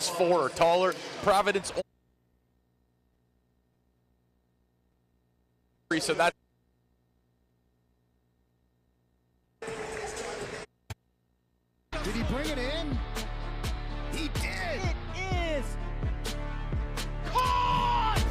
6'4" or taller. Providence, so that. Did he bring it in? He did! It is caught!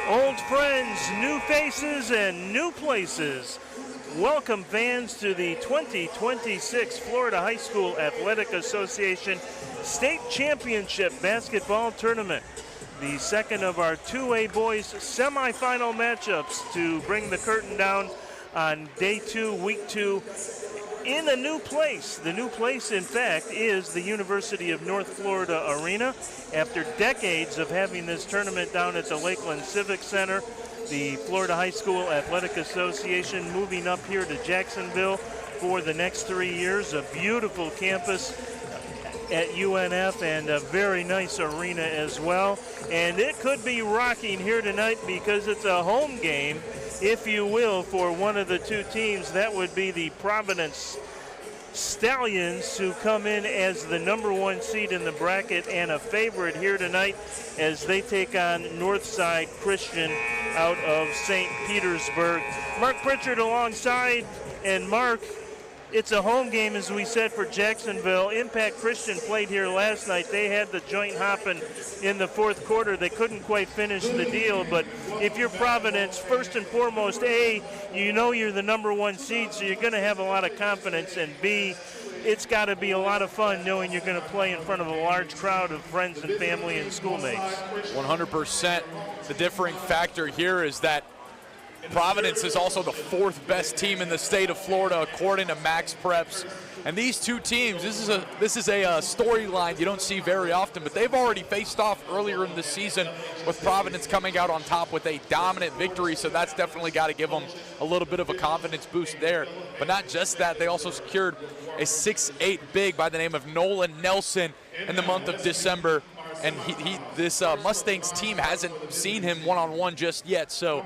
Old friends, new faces, and new places. Welcome fans to the 2026 Florida High School Athletic Association State Championship Basketball Tournament. The second of our 2A boys semifinal matchups to bring the curtain down on day 2, week 2, in a new place. The new place, in fact, is the University of North Florida Arena. After decades of having this tournament down at the Lakeland Civic Center, the Florida High School Athletic Association moving up here to Jacksonville for the next 3 years. A beautiful campus at UNF and a very nice arena as well. And it could be rocking here tonight because it's a home game, if you will, for one of the two teams. That would be the Providence Stallions, who come in as the #1 seed in the bracket and a favorite here tonight as they take on Northside Christian out of St. Petersburg. Mark Pritchard alongside, and Mark, it's a home game, as we said, for Jacksonville. Impact Christian played here last night. They had the joint hopping in the fourth quarter. They couldn't quite finish the deal, but if you're Providence, first and foremost, A, you know you're the #1 seed, so you're going to have a lot of confidence, and B, it's got to be a lot of fun knowing you're going to play in front of a large crowd of friends and family and schoolmates. 100%. The differing factor here is that Providence is also the 4th best team in the state of Florida according to Max Preps. And these two teams, this is a storyline you don't see very often, but they've already faced off earlier in the season, with Providence coming out on top with a dominant victory, so that's definitely got to give them a little bit of a confidence boost there. But not just that, they also secured a 6'8" big by the name of Nolan Nelson in the month of December. And this Mustangs team hasn't seen him one-on-one just yet, so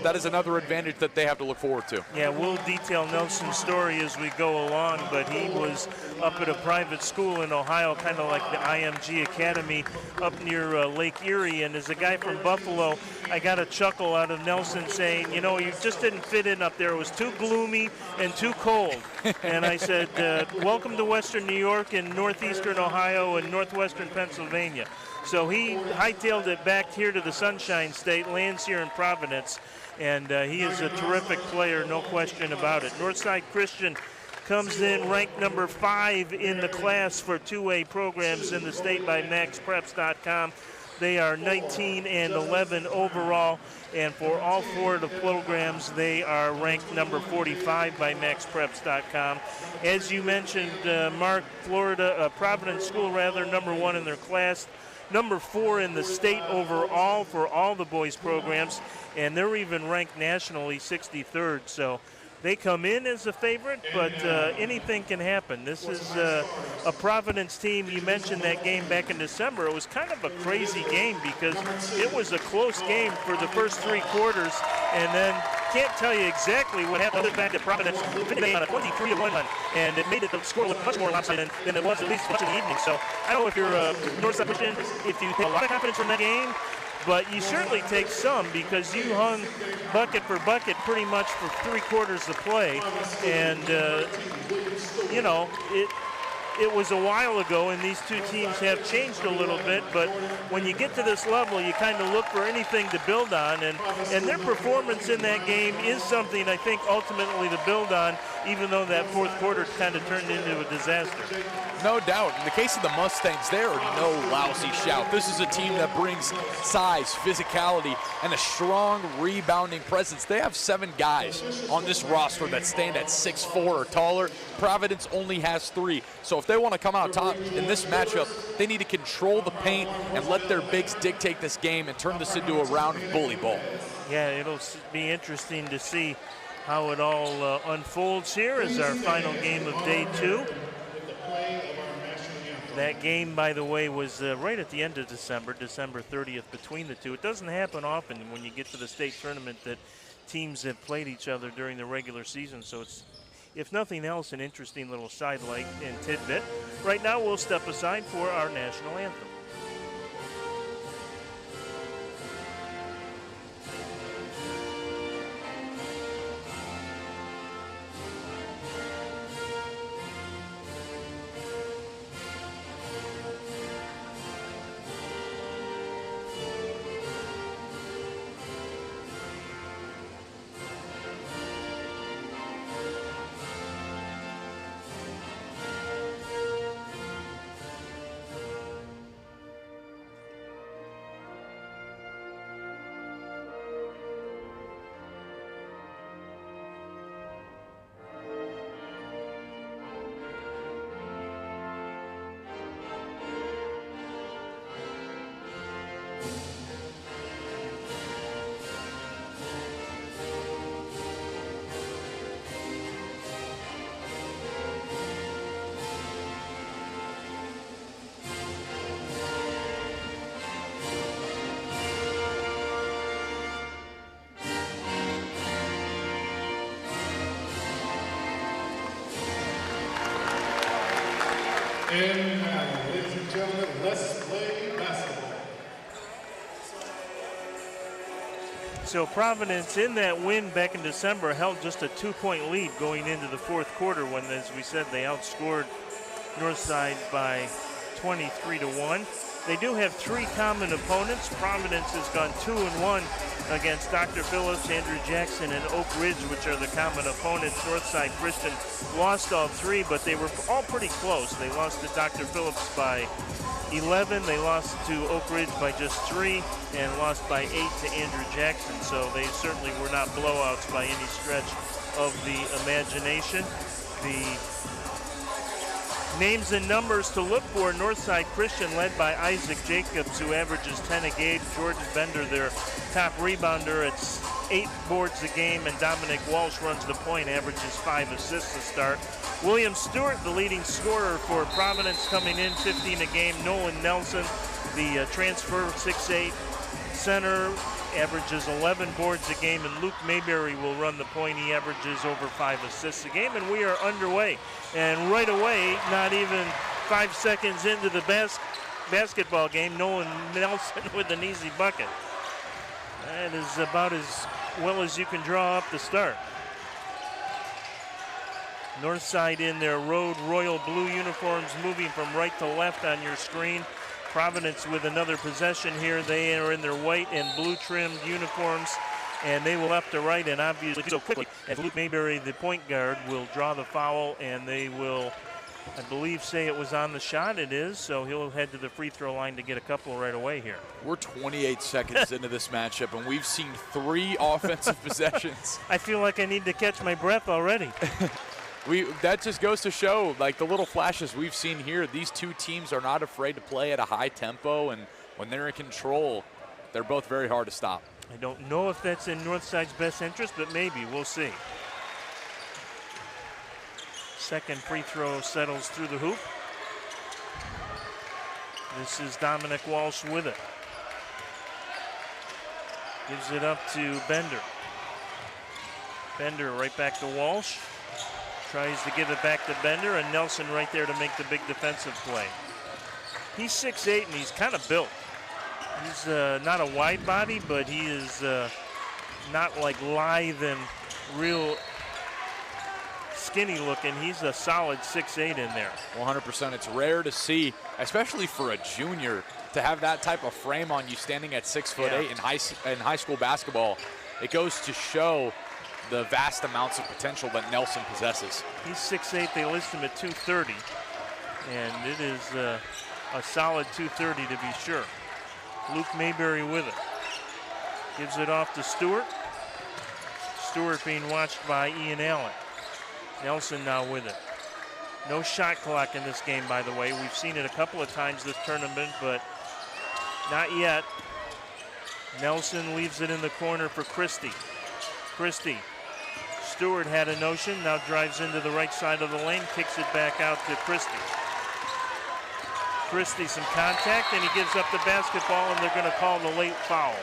that is another advantage that they have to look forward to. Yeah, we'll detail Nelson's story as we go along, but he was up at a private school in Ohio, kind of like the IMG Academy up near Lake Erie, and as a guy from Buffalo, I got a chuckle out of Nelson saying, you know, you just didn't fit in up there. It was too gloomy and too cold. And I said, welcome to Western New York and Northeastern Ohio and Northwestern Pennsylvania. So he hightailed it back here to the Sunshine State, lands here in Providence, and he is a terrific player, no question about it. Northside Christian comes in ranked #5 in the class for 2A programs in the state by MaxPreps.com. They are 19 and 11 overall, and for all 4 of the programs, they are ranked #45 by MaxPreps.com. As you mentioned, Mark, Providence School, #1 in their class, #4 in the state overall for all the boys programs, and they're even ranked nationally 63rd. So they come in as a favorite, but anything can happen. This is a Providence team. You mentioned that game back in December. It was kind of a crazy game because it was a close game for the first 3 quarters, and then can't tell you exactly what happened other than that Providence finished on a 23-1 run, and it made it the score look much more lopsided than it was at least much of the evening. So I don't know if you're Northside Christian, if you take a lot of confidence from that game, but you certainly take some because you hung bucket for bucket pretty much for 3 quarters of play, and you know, it was a while ago, and these two teams have changed a little bit, but when you get to this level, you kind of look for anything to build on, and their performance in that game is something I think ultimately to build on, even though that fourth quarter kind of turned into a disaster. No doubt. In the case of the Mustangs, they are no lousy shout. This is a team that brings size, physicality, and a strong rebounding presence. They have 7 guys on this roster that stand at 6'4" or taller. Providence only has 3. So if they want to come out top in this matchup, they need to control the paint and let their bigs dictate this game and turn this into a round of bully ball. Yeah, it'll be interesting to see how it all unfolds here as our final game of day 2. That game, by the way, was right at the end of December 30th between the two. It doesn't happen often when you get to the state tournament that teams have played each other during the regular season. So it's, if nothing else, an interesting little sidelight and tidbit. Right now, we'll step aside for our national anthem. And now, ladies and gentlemen, let's play basketball. So Providence, in that win back in December, held just a 2-point lead going into the fourth quarter when, as we said, they outscored Northside by 23-1. They do have 3 common opponents. Providence has gone 2-1 against Dr. Phillips, Andrew Jackson, and Oak Ridge, which are the common opponents. Northside Christian lost all 3, but they were all pretty close. They lost to Dr. Phillips by 11. They lost to Oak Ridge by just 3 and lost by 8 to Andrew Jackson. So they certainly were not blowouts by any stretch of the imagination. The names and numbers to look for: Northside Christian led by Isaac Jacobs, who averages 10 a game. Jordan Bender, their top rebounder, it's 8 boards a game, and Dominic Walsh runs the point, averages 5 assists to start. William Stewart, the leading scorer for Providence, coming in 15 a game. Nolan Nelson, the transfer 6'8" center, averages 11 boards a game, and Luke Mayberry will run the point. He averages over 5 assists a game, and we are underway. And right away, not even 5 seconds into the basketball game, Nolan Nelson with an easy bucket. That is about as well as you can draw up the start. Northside in their road royal blue uniforms, moving from right to left on your screen. Providence with another possession here. They are in their white and blue trimmed uniforms, and they will left to right, and obviously so quickly as Luke Mayberry, the point guard, will draw the foul, and they will, I believe, say it was on the shot. It is, so he'll head to the free throw line to get a couple right away here. We're 28 seconds into this matchup, and we've seen 3 offensive possessions. I feel like I need to catch my breath already. That just goes to show, like, the little flashes we've seen here. These two teams are not afraid to play at a high tempo, and when they're in control, they're both very hard to stop. I don't know if that's in Northside's best interest, but maybe. We'll see. Second free throw settles through the hoop. This is Dominic Walsh with it. Gives it up to Bender. Bender right back to Walsh. Tries to give it back to Bender, and Nelson right there to make the big defensive play. He's 6'8", and he's kind of built. He's not a wide body, but he is not like lithe and real skinny looking. He's a solid 6'8" in there. 100%. It's rare to see, especially for a junior, to have that type of frame on you standing at 6'8" in high school basketball. It goes to show the vast amounts of potential that Nelson possesses. He's 6'8". They list him at 230, and it is a solid 230 to be sure. Luke Mayberry with it. Gives it off to Stewart. Stewart being watched by Ian Allen. Nelson now with it. No shot clock in this game, by the way. We've seen it a couple of times this tournament, but not yet. Nelson leaves it in the corner for Christie. Christie. Stewart had a notion, now drives into the right side of the lane, kicks it back out to Christie. Christie some contact, and he gives up the basketball, and they're going to call the late foul.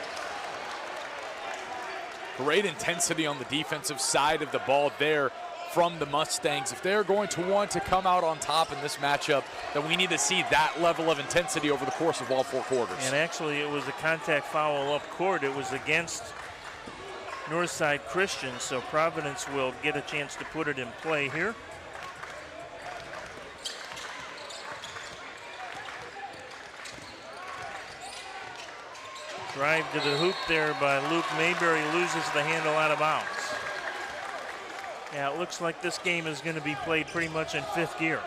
Great intensity on the defensive side of the ball there from the Mustangs. If they're going to want to come out on top in this matchup, then we need to see that level of intensity over the course of all 4 quarters. And actually, it was a contact foul up court. It was against Northside Christian, so Providence will get a chance to put it in play here. Drive to the hoop there by Luke Mayberry, loses the handle out of bounds. Yeah, it looks like this game is going to be played pretty much in 5th gear.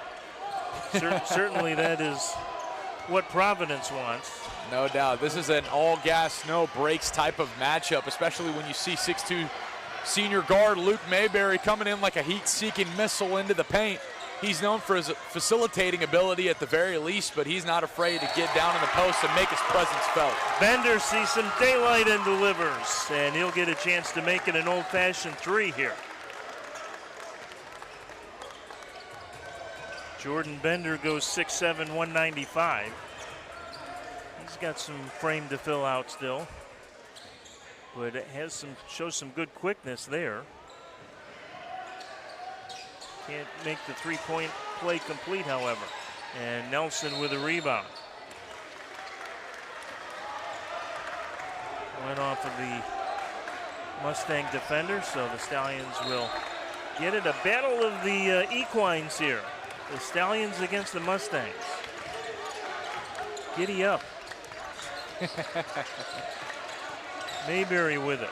Certainly that is what Providence wants. No doubt. This is an all gas, no brakes type of matchup, especially when you see 6'2" senior guard Luke Mayberry coming in like a heat-seeking missile into the paint. He's known for his facilitating ability at the very least, but he's not afraid to get down in the post and make his presence felt. Bender sees some daylight and delivers, and he'll get a chance to make it an old-fashioned 3 here. Jordan Bender goes 6'7", 195. He's got some frame to fill out still, but it has shows some good quickness there. Can't make the 3-point play complete, however. And Nelson with a rebound. Went off of the Mustang defender, so the Stallions will get it. A battle of the equines here. The Stallions against the Mustangs. Giddy up. Mayberry with it.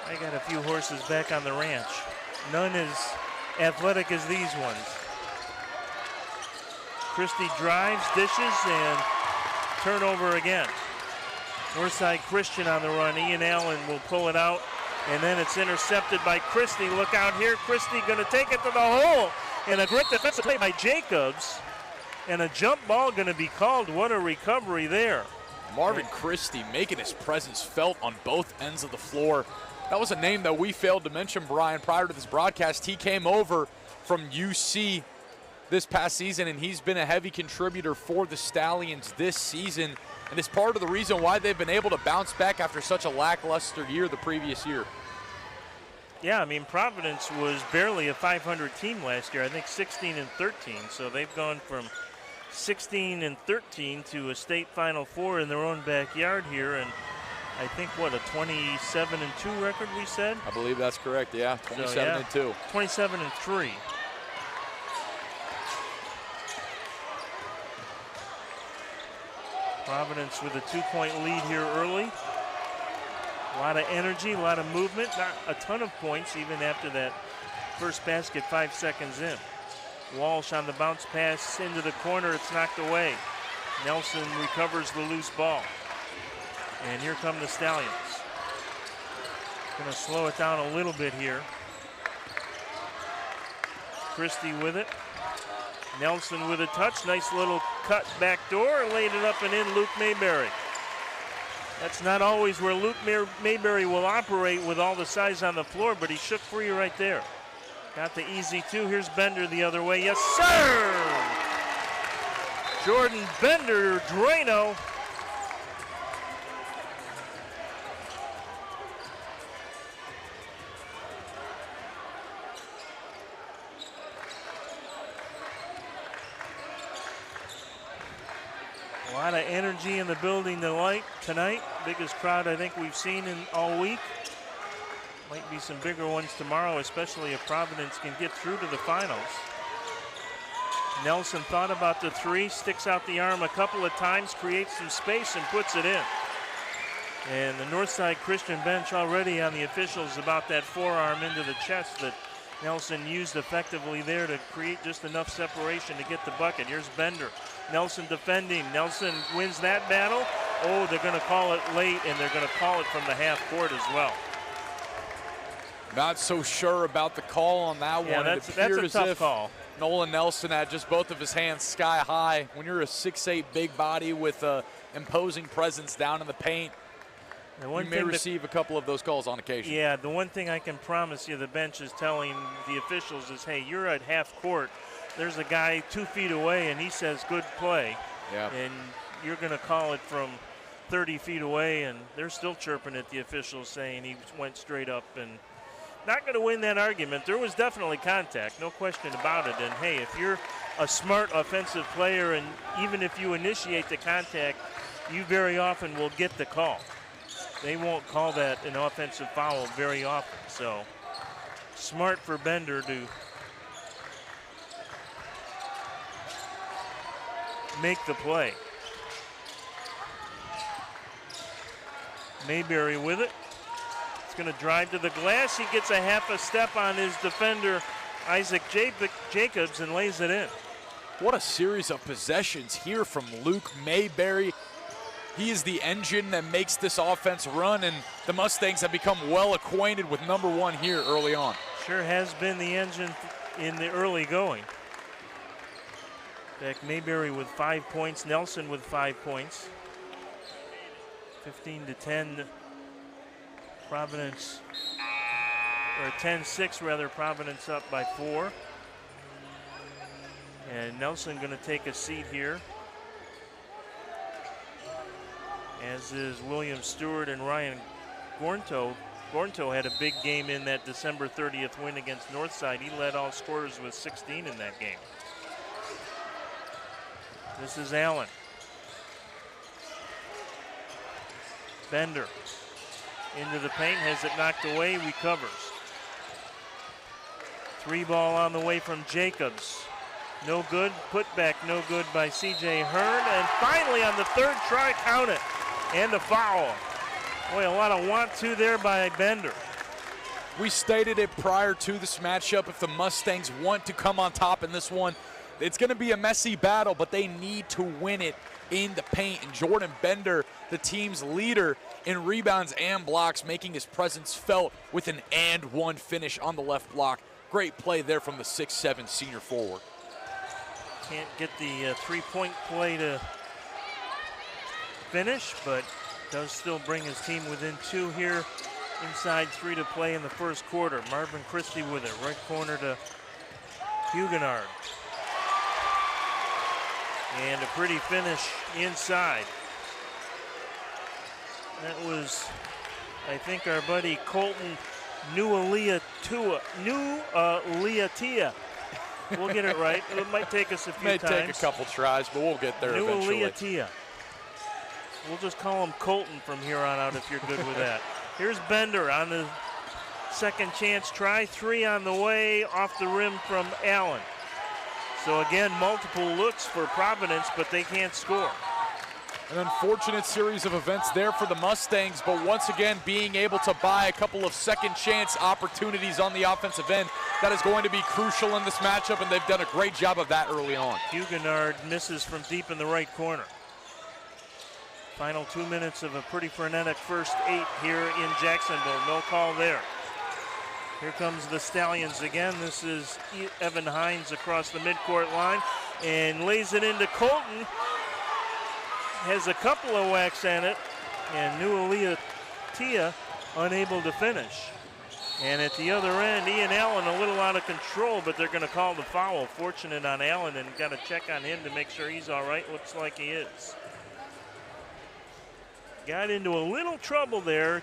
I got a few horses back on the ranch. None as athletic as these ones. Christie drives, dishes, and turnover again. Northside Christian on the run. Ian Allen will pull it out, and then it's intercepted by Christie. Look out here. Christie going to take it to the hole. And a great defensive play by Jacobs. And a jump ball going to be called. What a recovery there. Marvin Christie making his presence felt on both ends of the floor. That was a name that we failed to mention, Brian, prior to this broadcast. He came over from UC this past season, and he's been a heavy contributor for the Stallions this season, and it's part of the reason why they've been able to bounce back after such a lackluster year the previous year. Yeah, I mean, Providence was barely a 500 team last year. I think 16-13, so they've gone from 16-13 to a state Final Four in their own backyard here, and I think, what, a 27-2 record we said? I believe that's correct, yeah, 27-2. 27-3. Providence with a 2-point lead here early. A lot of energy, a lot of movement, not a ton of points even after that first basket 5 seconds in. Walsh on the bounce pass into the corner, it's knocked away. Nelson recovers the loose ball. And here come the Stallions. Gonna slow it down a little bit here. Christie with it. Nelson with a touch. Nice little cut back door. Laid it up and in, Luke Mayberry. That's not always where Luke Mayberry will operate with all the size on the floor, but he shook free right there. Got the easy 2. Here's Bender the other way. Yes, sir! Jordan Bender, Drano. A lot of energy in the building tonight. Biggest crowd I think we've seen in all week. Might be some bigger ones tomorrow, especially if Providence can get through to the finals. Nelson thought about the three, sticks out the arm a couple of times, creates some space and puts it in. And the Northside Christian bench already on the officials about that forearm into the chest that Nelson used effectively there to create just enough separation to get the bucket. Here's Bender. Nelson defending. Nelson wins that battle. Oh, they're going to call it late, and they're going to call it from the half court as well. Not so sure about the call on that one. That's a tough call. Nolan Nelson had just both of his hands sky high. When you're a 6'8" big body with an imposing presence down in the paint, you may receive a couple of those calls on occasion. Yeah, the one thing I can promise you the bench is telling the officials is, hey, you're at half court. There's a guy 2 feet away, and he says, good play. Yeah. And you're going to call it from 30 feet away, and they're still chirping at the officials saying he went straight up and not going to win that argument. There was definitely contact, no question about it. And, hey, if you're a smart offensive player and even if you initiate the contact, you very often will get the call. They won't call that an offensive foul very often. So smart for Bender to make the play. Mayberry with it. He's going to drive to the glass. He gets a half a step on his defender, Isaac Jacobs, and lays it in. What a series of possessions here from Luke Mayberry. He is the engine that makes this offense run, and the Mustangs have become well acquainted with number one here early on. Sure has been the engine in the early going. Beck Mayberry with 5 points, Nelson with 5 points. 15-10 Providence, or 10-6 rather, Providence up by 4. And Nelson going to take a seat here, as is William Stewart and Ryan Gornto. Gornto had a big game in that December 30th win against Northside. He led all scorers with 16 in that game. This is Allen. Bender into the paint, has it knocked away, recovers. 3 ball on the way from Jacobs. No good, put back no good by C.J. Hearn, and finally on the third try, count it, and a foul. Boy, a lot of want to there by Bender. We stated it prior to this matchup, if the Mustangs want to come on top in this one, it's going to be a messy battle, but they need to win it in the paint. And Jordan Bender, the team's leader in rebounds and blocks, making his presence felt with an and-one finish on the left block. Great play there from the 6'7" senior forward. Can't get the three-point play to finish, but does still bring his team within 2 here. Inside 3 to play in the first quarter. Marvin Christie with it, right corner to Huguenard. And a pretty finish inside. That was, I think, our buddy Colton Nualiatia. We'll get it right. It might take us a few times. May take a couple tries, but we'll get there eventually. Nualiatia. We'll just call him Colton from here on out if you're good with that. Here's Bender on the second chance try. 3 on the way, off the rim from Allen. So again, multiple looks for Providence, but they can't score. An unfortunate series of events there for the Mustangs, but once again being able to buy a couple of second chance opportunities on the offensive end, that is going to be crucial in this matchup, and they've done a great job of that early on. Huguenard misses from deep in the right corner. Final 2 minutes of a pretty frenetic first 8 here in Jacksonville. No call there. Here comes the Stallions again. This is Evan Hines across the midcourt line and lays it into Colton. Has a couple of whacks on it, and Nualiatia unable to finish. And at the other end, Ian Allen a little out of control, but they're going to call the foul. Fortunate on Allen, and got to check on him to make sure he's all right. Looks like he is. Got into a little trouble there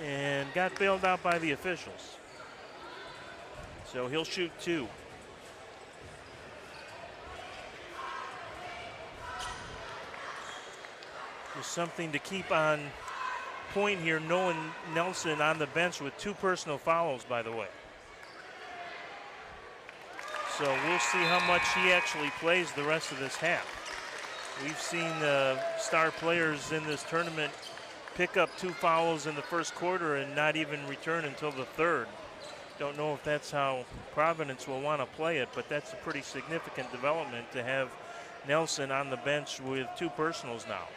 and got bailed out by the officials. So he'll shoot 2. Just something to keep on point here, Nolan Nelson on the bench with 2 personal fouls, by the way. So we'll see how much he actually plays the rest of this half. We've seen star players in this tournament pick up 2 fouls in the first quarter and not even return until the third. Don't know if that's how Providence will want to play it, but that's a pretty significant development to have Nelson on the bench with 2 personals now.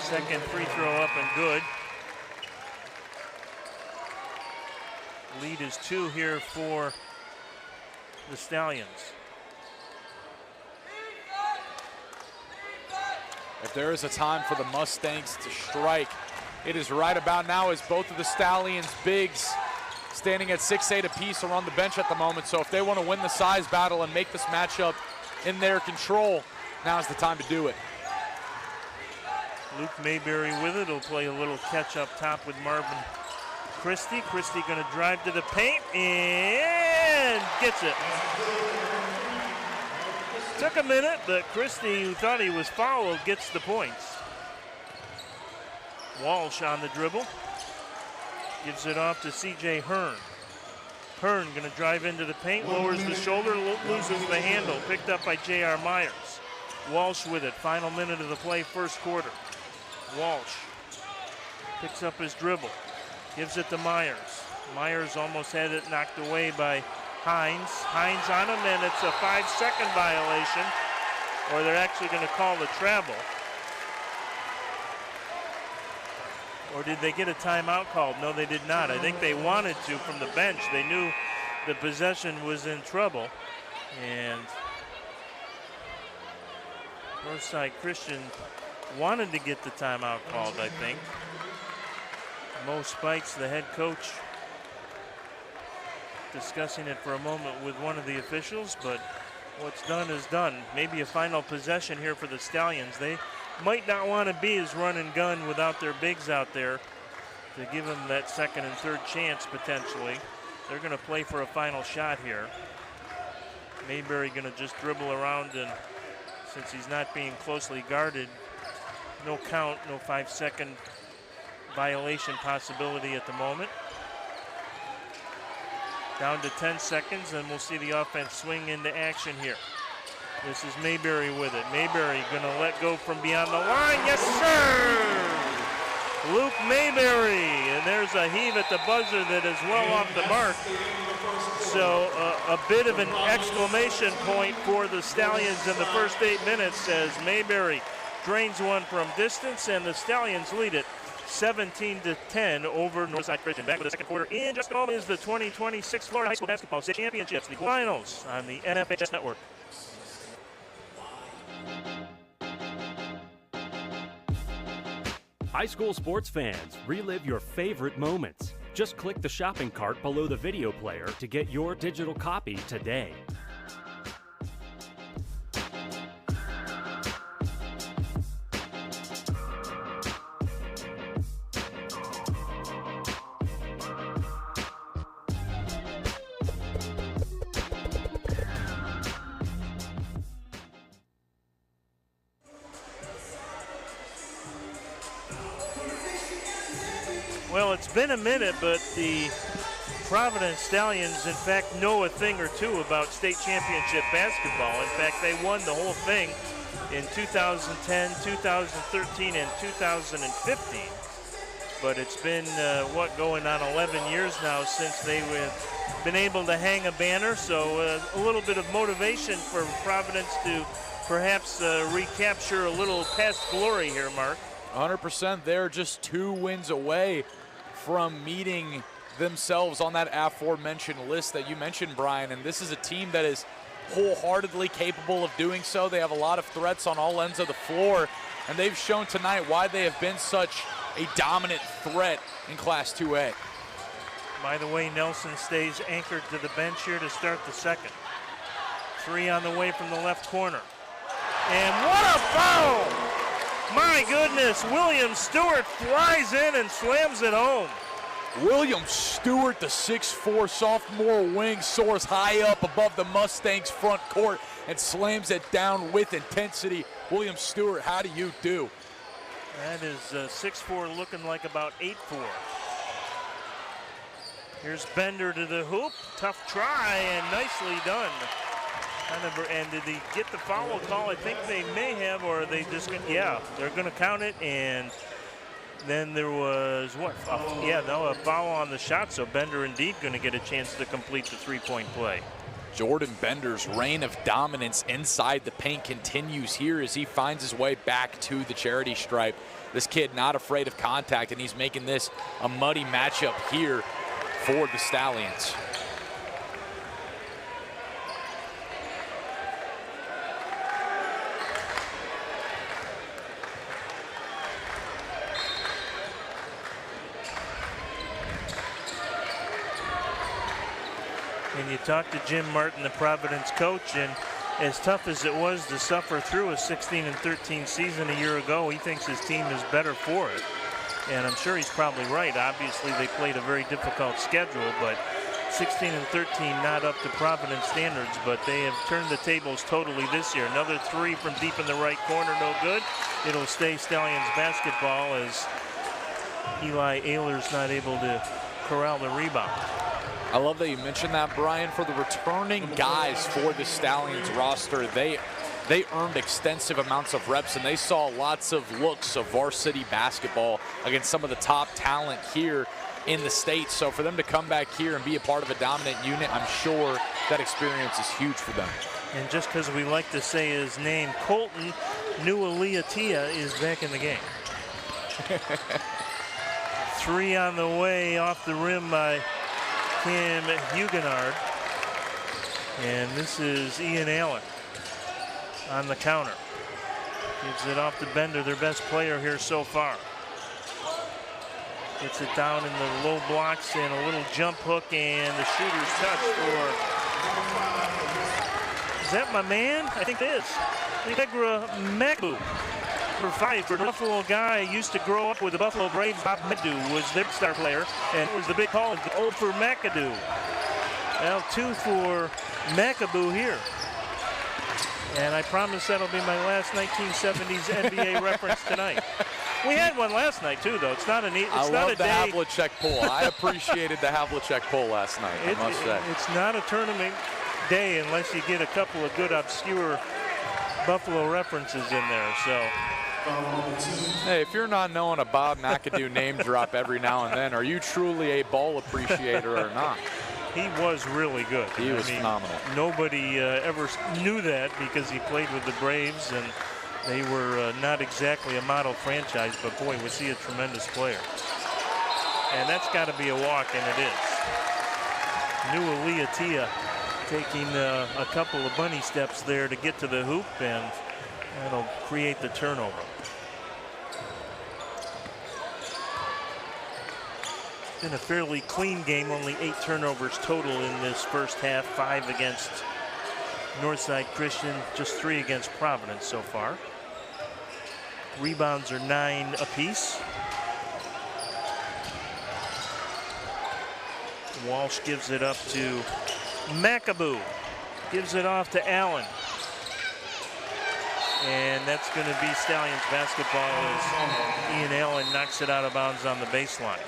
Second free throw up and good. Lead is 2 here for the Stallions. If there is a time for the Mustangs to strike, it is right about now, as both of the Stallions' bigs standing at 6'8" apiece are on the bench at the moment. So if they want to win the size battle and make this matchup in their control, now's the time to do it. Luke Mayberry with it. He'll play a little catch up top with Marvin Christie. Christie going to drive to the paint and gets it. Took a minute, but Christie, who thought he was fouled, gets the points. Walsh on the dribble. Gives it off to C.J. Hearn. Hearn going to drive into the paint, lowers the shoulder, loses the handle. Picked up by J.R. Myers. Walsh with it. Final minute of the play, first quarter. Walsh picks up his dribble. Gives it to Myers. Myers almost had it knocked away by Hines. Hines on him, and it's a 5-second violation, or they're actually going to call the travel. Or did they get a timeout called? No, they did not. I think they wanted to from the bench. They knew the possession was in trouble. And Northside Christian wanted to get the timeout called, I think. Mo Spikes, the head coach, discussing it for a moment with one of the officials, but what's done is done. Maybe a final possession here for the Stallions. They might not want to be as run and gun without their bigs out there to give them that second and third chance potentially. They're going to play for a final shot here. Mayberry going to just dribble around, and since he's not being closely guarded, no count, no 5-second violation possibility at the moment. Down to 10 seconds, and we'll see the offense swing into action here. This is Mayberry with it. Mayberry gonna let go from beyond the line. Yes, sir! Luke Mayberry, and there's a heave at the buzzer that is well off the mark. So a bit of an exclamation point for the Stallions in the first 8 minutes as Mayberry drains one from distance, and the Stallions lead it 17-10 over Northside Christian. Back with the second quarter in just a moment is the 2026 Florida High School Basketball State Championships, the finals on the NFHS Network. High school sports fans, relive your favorite moments. Just click the shopping cart below the video player to get your digital copy today. Well, it's been a minute, but the Providence Stallions, in fact, know a thing or two about state championship basketball. In fact, they won the whole thing in 2010, 2013, and 2015. But it's been, going on 11 years now since they have been able to hang a banner. So a little bit of motivation for Providence to perhaps recapture a little past glory here, Mark. 100%. They're just 2 wins away from meeting themselves on that aforementioned list that you mentioned, Brian. And this is a team that is wholeheartedly capable of doing so. They have a lot of threats on all ends of the floor, and they've shown tonight why they have been such a dominant threat in Class 2A. By the way, Nelson stays anchored to the bench here to start the second. 3 on the way from the left corner. And what a foul! My goodness, William Stewart flies in and slams it home. William Stewart, the 6'4" sophomore wing, soars high up above the Mustangs' front court and slams it down with intensity. William Stewart, how do you do? That is 6'4", looking like about 8'4". Here's Bender to the hoop. Tough try and nicely done. And did he get the foul call? I think they may have, or they just, yeah, they're going to count it. And then there was what? A foul on the shot. So Bender indeed going to get a chance to complete the three-point play. Jordan Bender's reign of dominance inside the paint continues here as he finds his way back to the charity stripe. This kid not afraid of contact, and he's making this a muddy matchup here for the Stallions. And you talk to Jim Martin, the Providence coach, and as tough as it was to suffer through a 16-13 season a year ago, he thinks his team is better for it. And I'm sure he's probably right. Obviously, they played a very difficult schedule, but 16-13 not up to Providence standards, but they have turned the tables totally this year. Another three from deep in the right corner, no good. It'll stay Stallions basketball as Eli Ayler's not able to corral the rebound. I love that you mentioned that, Brian. For the returning guys for the Stallions roster, they earned extensive amounts of reps, and they saw lots of looks of varsity basketball against some of the top talent here in the state. So for them to come back here and be a part of a dominant unit, I'm sure that experience is huge for them. And just because we like to say his name, Colton Nualiatia is back in the game. Three on the way off the rim by Cam Huguenard. And this is Ian Allen on the counter. Gives it off to Bender, their best player here so far. Gets it down in the low blocks and a little jump hook, and the shooter's touch for, is that my man? I think it is. Integra McAdoo for 5 for the Buffalo guy. Used to grow up with the Buffalo Braves. Bob McAdoo was their star player, and it was the big call, 0 for McAdoo. Now 2 for McAdoo here. And I promise that'll be my last 1970s NBA reference tonight. We had one last night too, though. It's not a neat. I love the Havlicek pull. I appreciated the Havlicek pull last night, I must say. It's not a tournament day unless you get a couple of good obscure Buffalo references in there. So, hey, if you're not knowing a Bob McAdoo name drop every now and then, are you truly a ball appreciator or not? He was really good. He was phenomenal. Nobody ever knew that because he played with the Braves, and they were not exactly a model franchise, but boy, was he a tremendous player. And that's got to be a walk, and it is. Nualiatia taking a couple of bunny steps there to get to the hoop, and that'll create the turnover. It's been a fairly clean game, only 8 turnovers total in this first half, 5 against Northside Christian, just 3 against Providence so far. Rebounds are 9 apiece. Walsh gives it up to McAdoo. Gives it off to Allen. And that's going to be Stallions basketball as Ian Allen knocks it out of bounds on the baseline.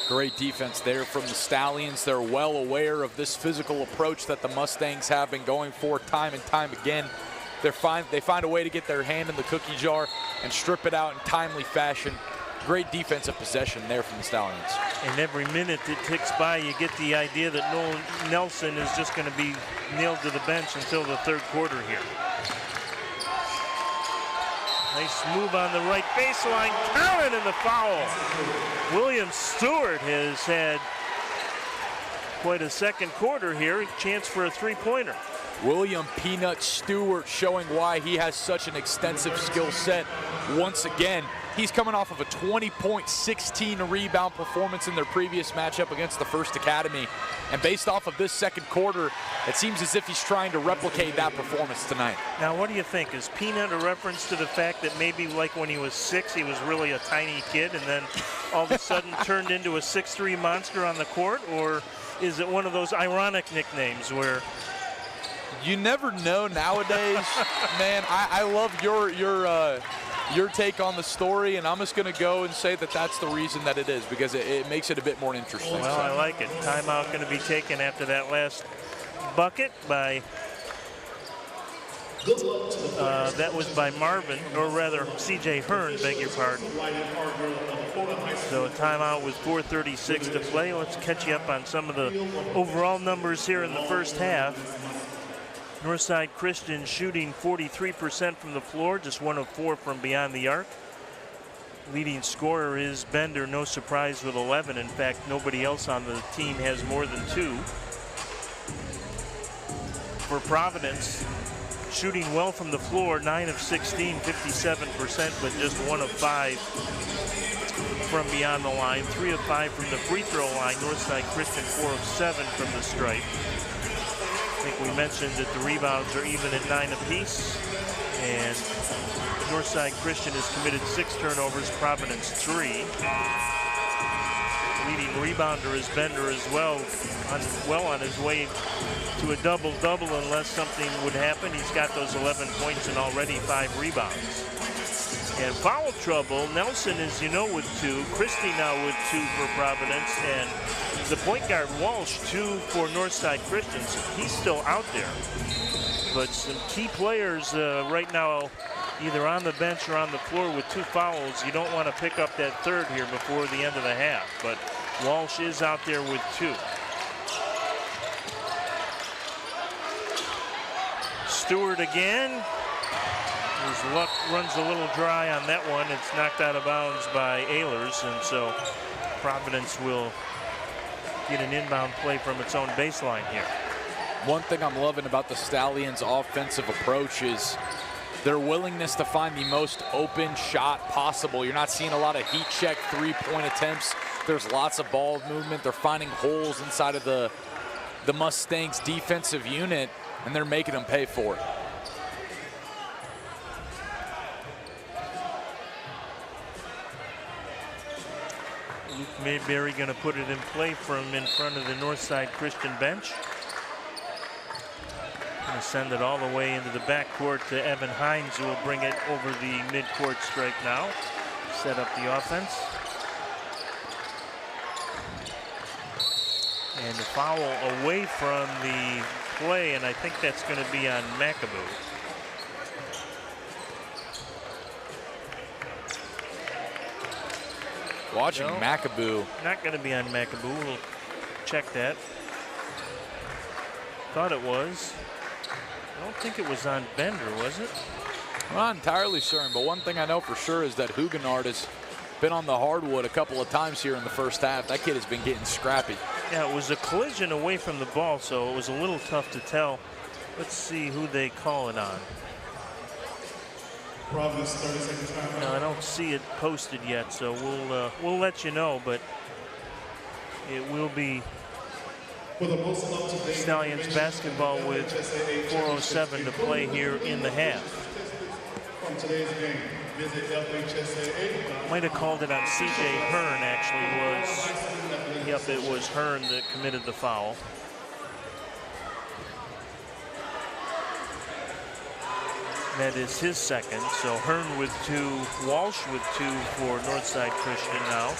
Great defense there from the Stallions. They're well aware of this physical approach that the Mustangs have been going for time and time again. They find a way to get their hand in the cookie jar and strip it out in timely fashion. Great defensive possession there from the Stallions. And every minute that ticks by, you get the idea that Nolan Nelson is just going to be nailed to the bench until the third quarter here. Nice move on the right baseline. Counted in the foul. William Stewart has had quite a second quarter here. Chance for a three-pointer. William Peanut Stewart showing why he has such an extensive skill set. Once again, He's coming off of a 20-point, 16-rebound performance in their previous matchup against the First Academy. And based off of this second quarter, it seems as if he's trying to replicate that performance tonight. Now, what do you think? Is Peanut a reference to the fact that maybe like when he was 6, he was really a tiny kid and then all of a sudden turned into a 6'3" monster on the court? Or is it one of those ironic nicknames where... You never know nowadays, man. I love your take on the story, and I'm just going to go and say that that's the reason that it is, because it makes it a bit more interesting. Well, I like it. Timeout going to be taken after that last bucket by, that was by Marvin, or rather C.J. Hearn, beg your pardon. So a timeout with 4:36 to play. Let's catch you up on some of the overall numbers here in the first half. Northside Christian shooting 43% from the floor, just 1 of 4 from beyond the arc. Leading scorer is Bender, no surprise, with 11. In fact, nobody else on the team has more than 2. For Providence, shooting well from the floor, 9 of 16, 57%, but just 1 of 5 from beyond the line. 3 of 5 from the free throw line. Northside Christian 4 of 7 from the stripe. I think we mentioned that the rebounds are even at 9 apiece, and Northside Christian has committed 6 turnovers, Providence 3. Leading rebounder is Bender as well, on his way to a double-double unless something would happen. He's got those 11 points and already 5 rebounds. And foul trouble, Nelson, as you know, with 2. Christie now with 2 for Providence, and the point guard Walsh 2 for Northside Christians. He's still out there. But some key players right now either on the bench or on the floor with 2 fouls. You don't want to pick up that third here before the end of the half. But Walsh is out there with 2. Stewart again. His luck runs a little dry on that one. It's knocked out of bounds by Ehlers, and so Providence will get an inbound play from its own baseline here. One thing I'm loving about the Stallions' offensive approach is their willingness to find the most open shot possible. You're not seeing a lot of heat check 3-point attempts. There's lots of ball movement. They're finding holes inside of the Mustangs' defensive unit, and they're making them pay for it. Luke Mayberry going to put it in play from in front of the Northside Christian bench. Going to send it all the way into the backcourt to Evan Hines, who will bring it over the midcourt stripe now. Set up the offense. And the foul away from the play, and I think that's going to be on McAboo. Watching No, McAboo. Not going to be on McAboo. We'll check that. Thought it was. I don't think it was on Bender, was it? I'm not entirely certain, but one thing I know for sure is that Huguenard has been on the hardwood a couple of times here in the first half. That kid has been getting scrappy. Yeah, it was a collision away from the ball, so it was a little tough to tell. Let's see who they call it on. Providence 30 seconds time. No, I don't see it posted yet, so we'll let you know, but it will be Stallions basketball with 4:07 to play here in the half. From today's game, visit FHSAA. Might have called it on C.J. Hearn, actually. Yep, it was Hearn that committed the foul. That is his second, so Hearn with 2, Walsh with 2 for Northside Christian now.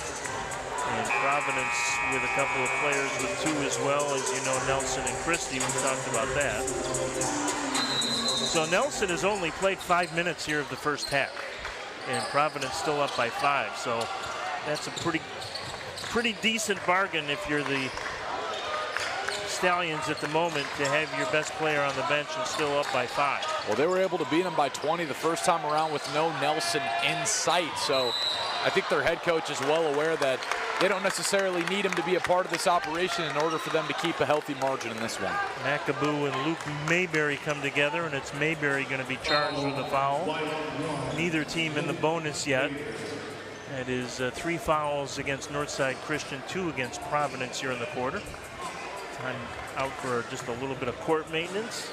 And Providence with a couple of players with 2 as well, as you know, Nelson and Christie. We talked about that. So Nelson has only played 5 minutes here of the first half, and Providence still up by 5. So that's a pretty decent bargain if you're the Stallions at the moment, to have your best player on the bench and still up by 5. Well, they were able to beat them by 20 the first time around with no Nelson in sight. So I think their head coach is well aware that they don't necessarily need him to be a part of this operation in order for them to keep a healthy margin in this one. McAboo and Luke Mayberry come together, and it's Mayberry going to be charged with a foul. Neither team in the bonus yet. That is 3 fouls against Northside Christian, 2 against Providence here in the quarter. Time out for just a little bit of court maintenance.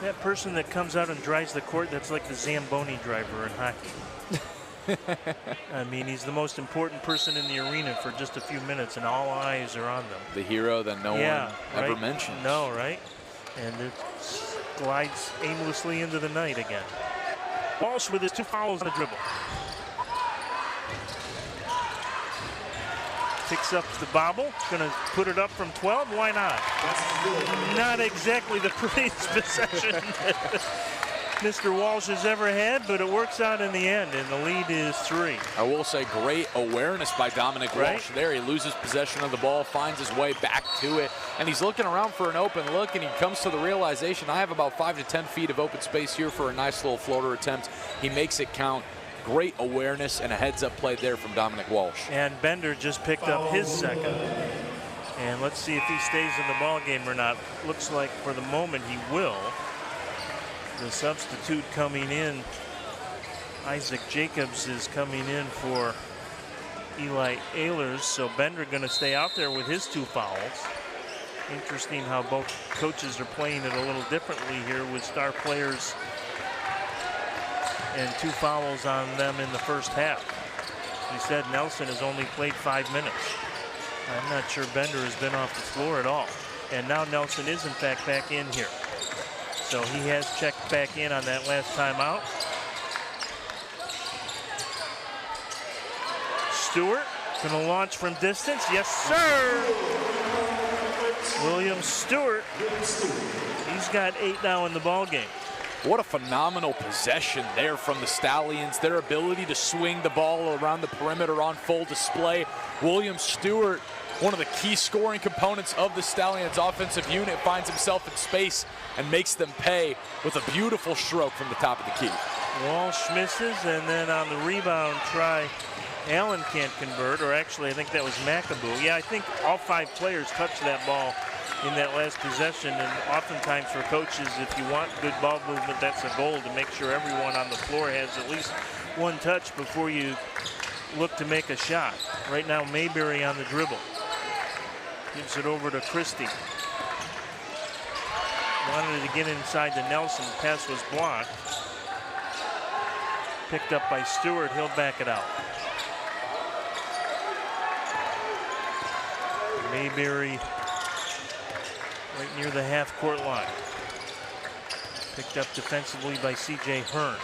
That person that comes out and drives the court, that's like the Zamboni driver in hockey. I mean, he's the most important person in the arena for just a few minutes, and all eyes are on them. The hero that no one ever mentions. No, right? And it glides aimlessly into the night again. Walsh with his 2 fouls on the dribble. Picks up the bobble, gonna put it up from 12, why not? Not exactly the prettiest possession that Mr. Walsh has ever had, but it works out in the end, and the lead is 3. I will say great awareness by Dominic Walsh there. He loses possession of the ball, finds his way back to it, and he's looking around for an open look, and he comes to the realization, I have about 5 to 10 feet of open space here for a nice little floater attempt. He makes it count. Great awareness and a heads-up play there from Dominic Walsh. And Bender just picked up his second. And let's see if he stays in the ball game or not. Looks like for the moment he will. The substitute coming in, Isaac Jacobs, is coming in for Eli Ehlers. So Bender going to stay out there with his 2 fouls. Interesting how both coaches are playing it a little differently here with star players and 2 fouls on them in the first half. He said Nelson has only played 5 minutes. I'm not sure Bender has been off the floor at all. And now Nelson is in fact back in here. So he has checked back in on that last timeout. Stewart gonna launch from distance. Yes, sir! William Stewart. He's got 8 now in the ball game. What a phenomenal possession there from the Stallions. Their ability to swing the ball around the perimeter on full display. William Stewart, one of the key scoring components of the Stallions offensive unit, finds himself in space and makes them pay with a beautiful stroke from the top of the key. Walsh misses, and then on the rebound try, Allen can't convert, or actually I think that was McAboo. Yeah, I think all 5 players touched that ball in that last possession, and oftentimes for coaches, if you want good ball movement, that's a goal, to make sure everyone on the floor has at least 1 touch before you look to make a shot. Right now, Mayberry on the dribble. Gives it over to Christie. Wanted to get inside to Nelson. Pass was blocked. Picked up by Stewart. He'll back it out. Mayberry right near the half-court line. Picked up defensively by C.J. Hearn.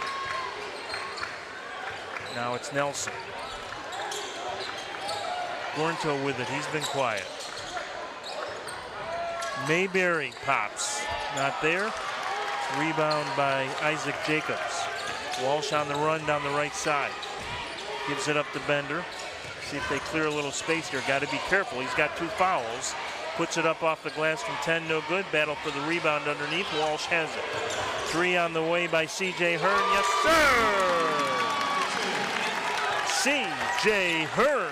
Now it's Nelson. Gornto with it. He's been quiet. Mayberry pops. Not there. Rebound by Isaac Jacobs. Walsh on the run down the right side. Gives it up to Bender. See if they clear a little space here. Got to be careful. He's got 2 fouls. Puts it up off the glass from 10, no good. Battle for the rebound underneath. Walsh has it. 3 on the way by C.J. Hearn. Yes, sir! C.J. Hearn.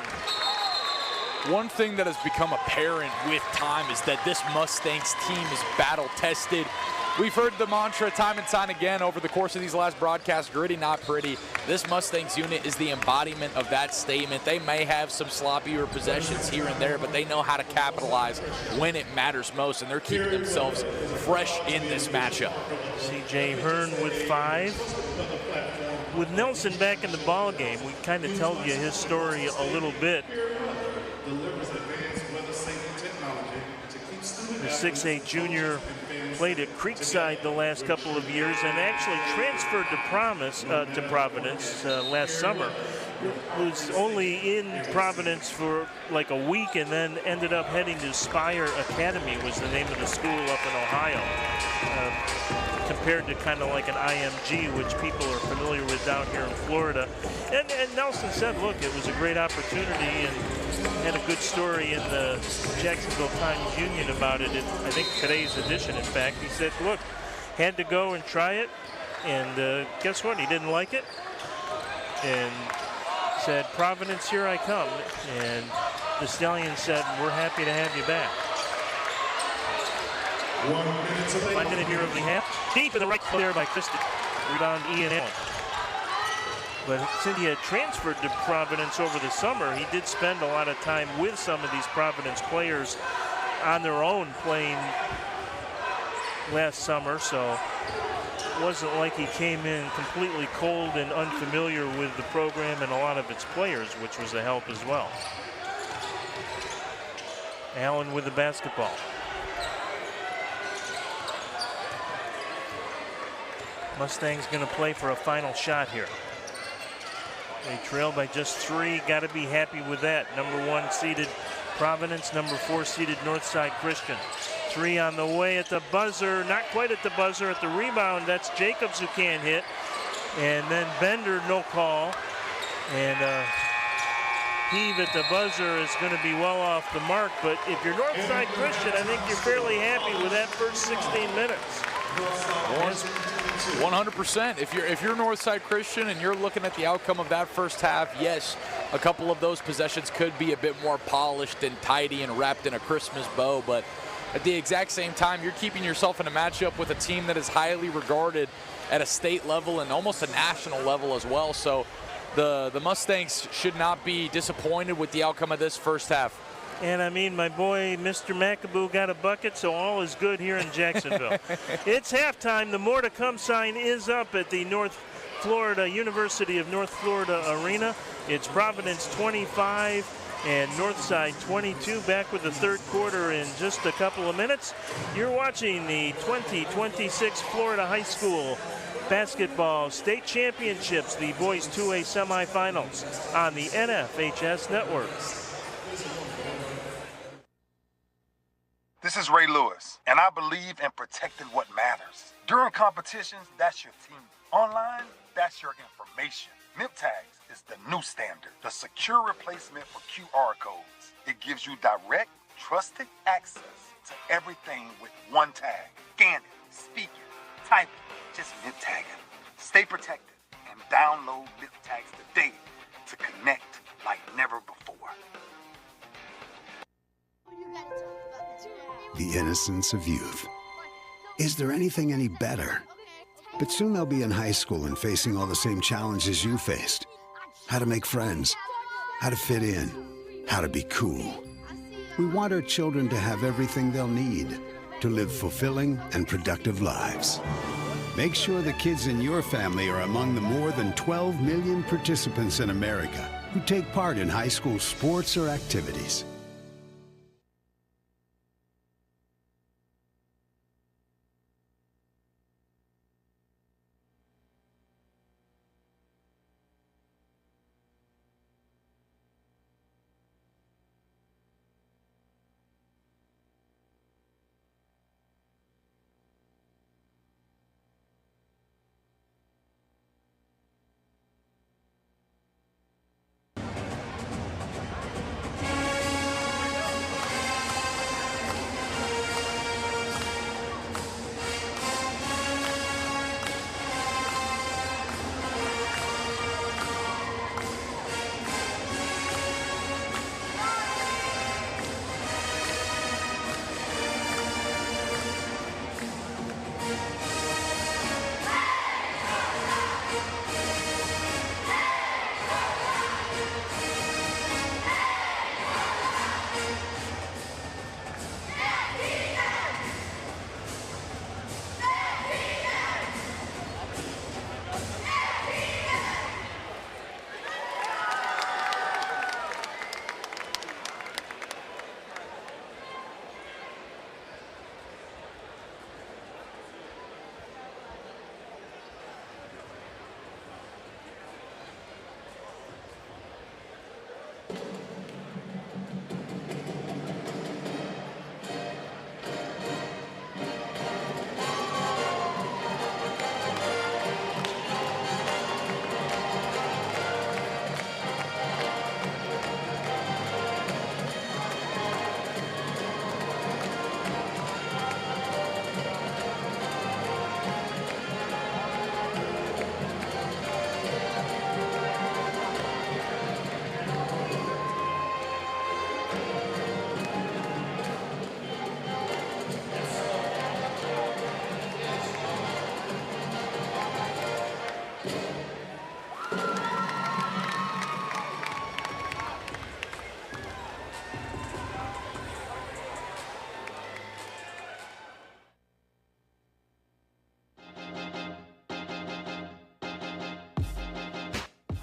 One thing that has become apparent with time is that this Mustangs team is battle-tested. We've heard the mantra time and time again over the course of these last broadcasts, gritty, not pretty. This Mustangs unit is the embodiment of that statement. They may have some sloppier possessions here and there, but they know how to capitalize when it matters most, and they're keeping themselves fresh in this matchup. C.J. Hearn with 5. With Nelson back in the ball game, we kind of tell you his story a little bit. The 6'8" junior played at Creekside the last couple of years and actually transferred to Providence last summer. Was only in Providence for like a week and then ended up heading to Spire Academy, was the name of the school up in Ohio. Compared to kind of like an IMG, which people are familiar with down here in Florida. And Nelson said, look, it was a great opportunity, and had a good story in the Jacksonville Times Union about it. I think today's edition, in fact. He said, look, had to go and try it, and guess what? He didn't like it, and said, Providence, here I come. And the Stallions said, we're happy to have you back. 1 minute to play. 5 minute here of the half. Deep in the right there by Kristen. Rebound Ian Allen. But since he had transferred to Providence over the summer, he did spend a lot of time with some of these Providence players on their own playing last summer, so it wasn't like he came in completely cold and unfamiliar with the program and a lot of its players, which was a help as well. Allen with the basketball. Mustangs going to play for a final shot here. They trail by just 3. Got to be happy with that. Number 1 seeded Providence, number 4 seeded Northside Christian. 3 on the way at the buzzer. Not quite at the buzzer, at the rebound. That's Jacobs who can't hit. And then Bender, no call. And heave at the buzzer is going to be well off the mark. But if you're Northside Christian, I think you're fairly happy with that first 16 minutes. 100%. If you're Northside Christian and you're looking at the outcome of that first half, yes, a couple of those possessions could be a bit more polished and tidy and wrapped in a Christmas bow, but at the exact same time, you're keeping yourself in a matchup with a team that is highly regarded at a state level and almost a national level as well. So the Mustangs should not be disappointed with the outcome of this first half. And I mean, my boy, Mr. McAboo got a bucket, so all is good here in Jacksonville. It's halftime. The more to come sign is up at the University of North Florida Arena. It's Providence 25 and Northside 22. Back with the third quarter in just a couple of minutes. You're watching the 2026 Florida High School Basketball State Championships, the Boys 2A Semifinals on the NFHS Network. This is Ray Lewis, and I believe in protecting what matters. During competitions, that's your team. Online, that's your information. Nip tags is the new standard, the secure replacement for QR codes. It gives you direct, trusted access to everything with one tag. Scan it, speak it, type it, just nip tag it. Stay protected and download nip tags today to connect like never before. The innocence of youth. Is there anything any better? But soon they'll be in high school and facing all the same challenges you faced. How to make friends, how to fit in, how to be cool. We want our children to have everything they'll need to live fulfilling and productive lives. Make sure the kids in your family are among the more than 12 million participants in America who take part in high school sports or activities.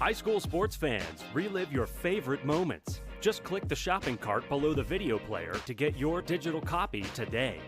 High school sports fans, relive your favorite moments. Just click the shopping cart below the video player to get your digital copy today.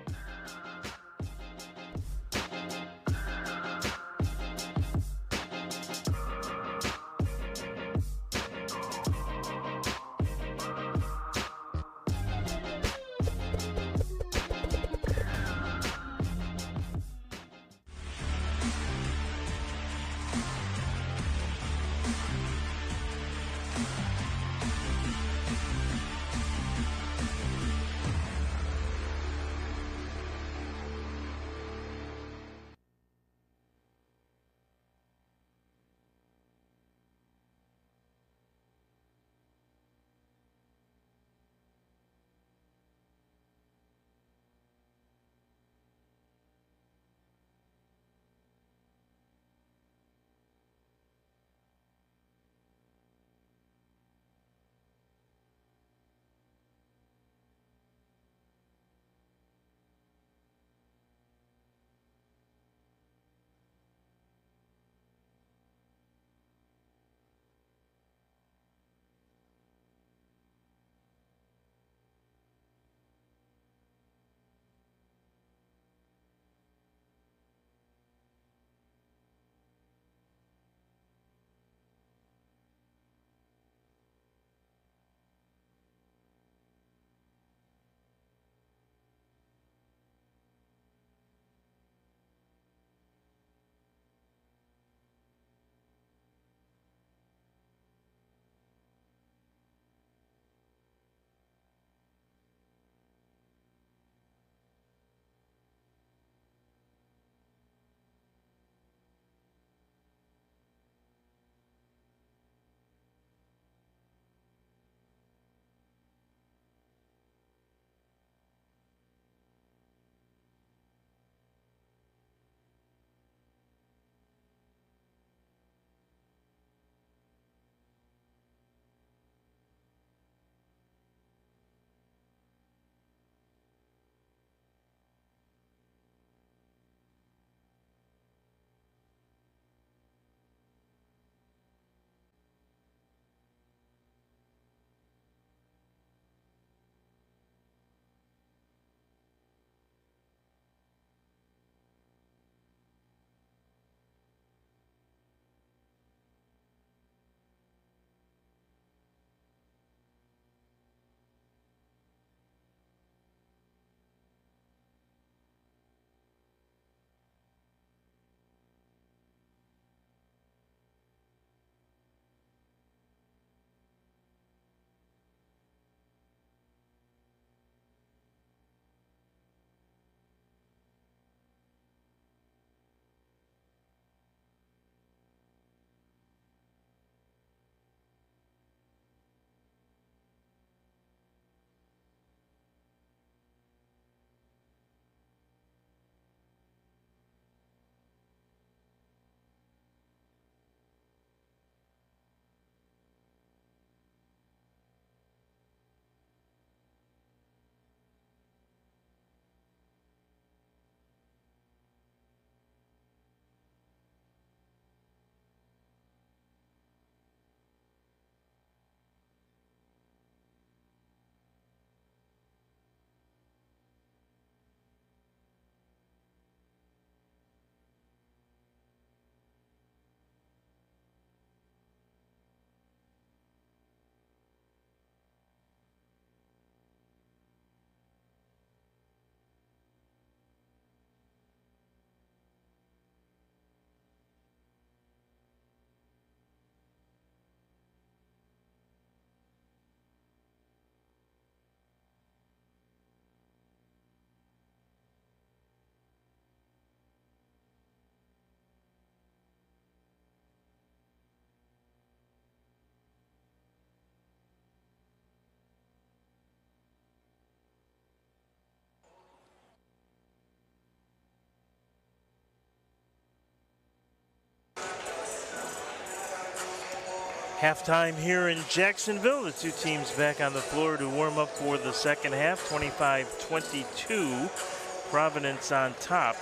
Halftime here in Jacksonville. The two teams back on the floor to warm up for the second half. 25-22, Providence on top.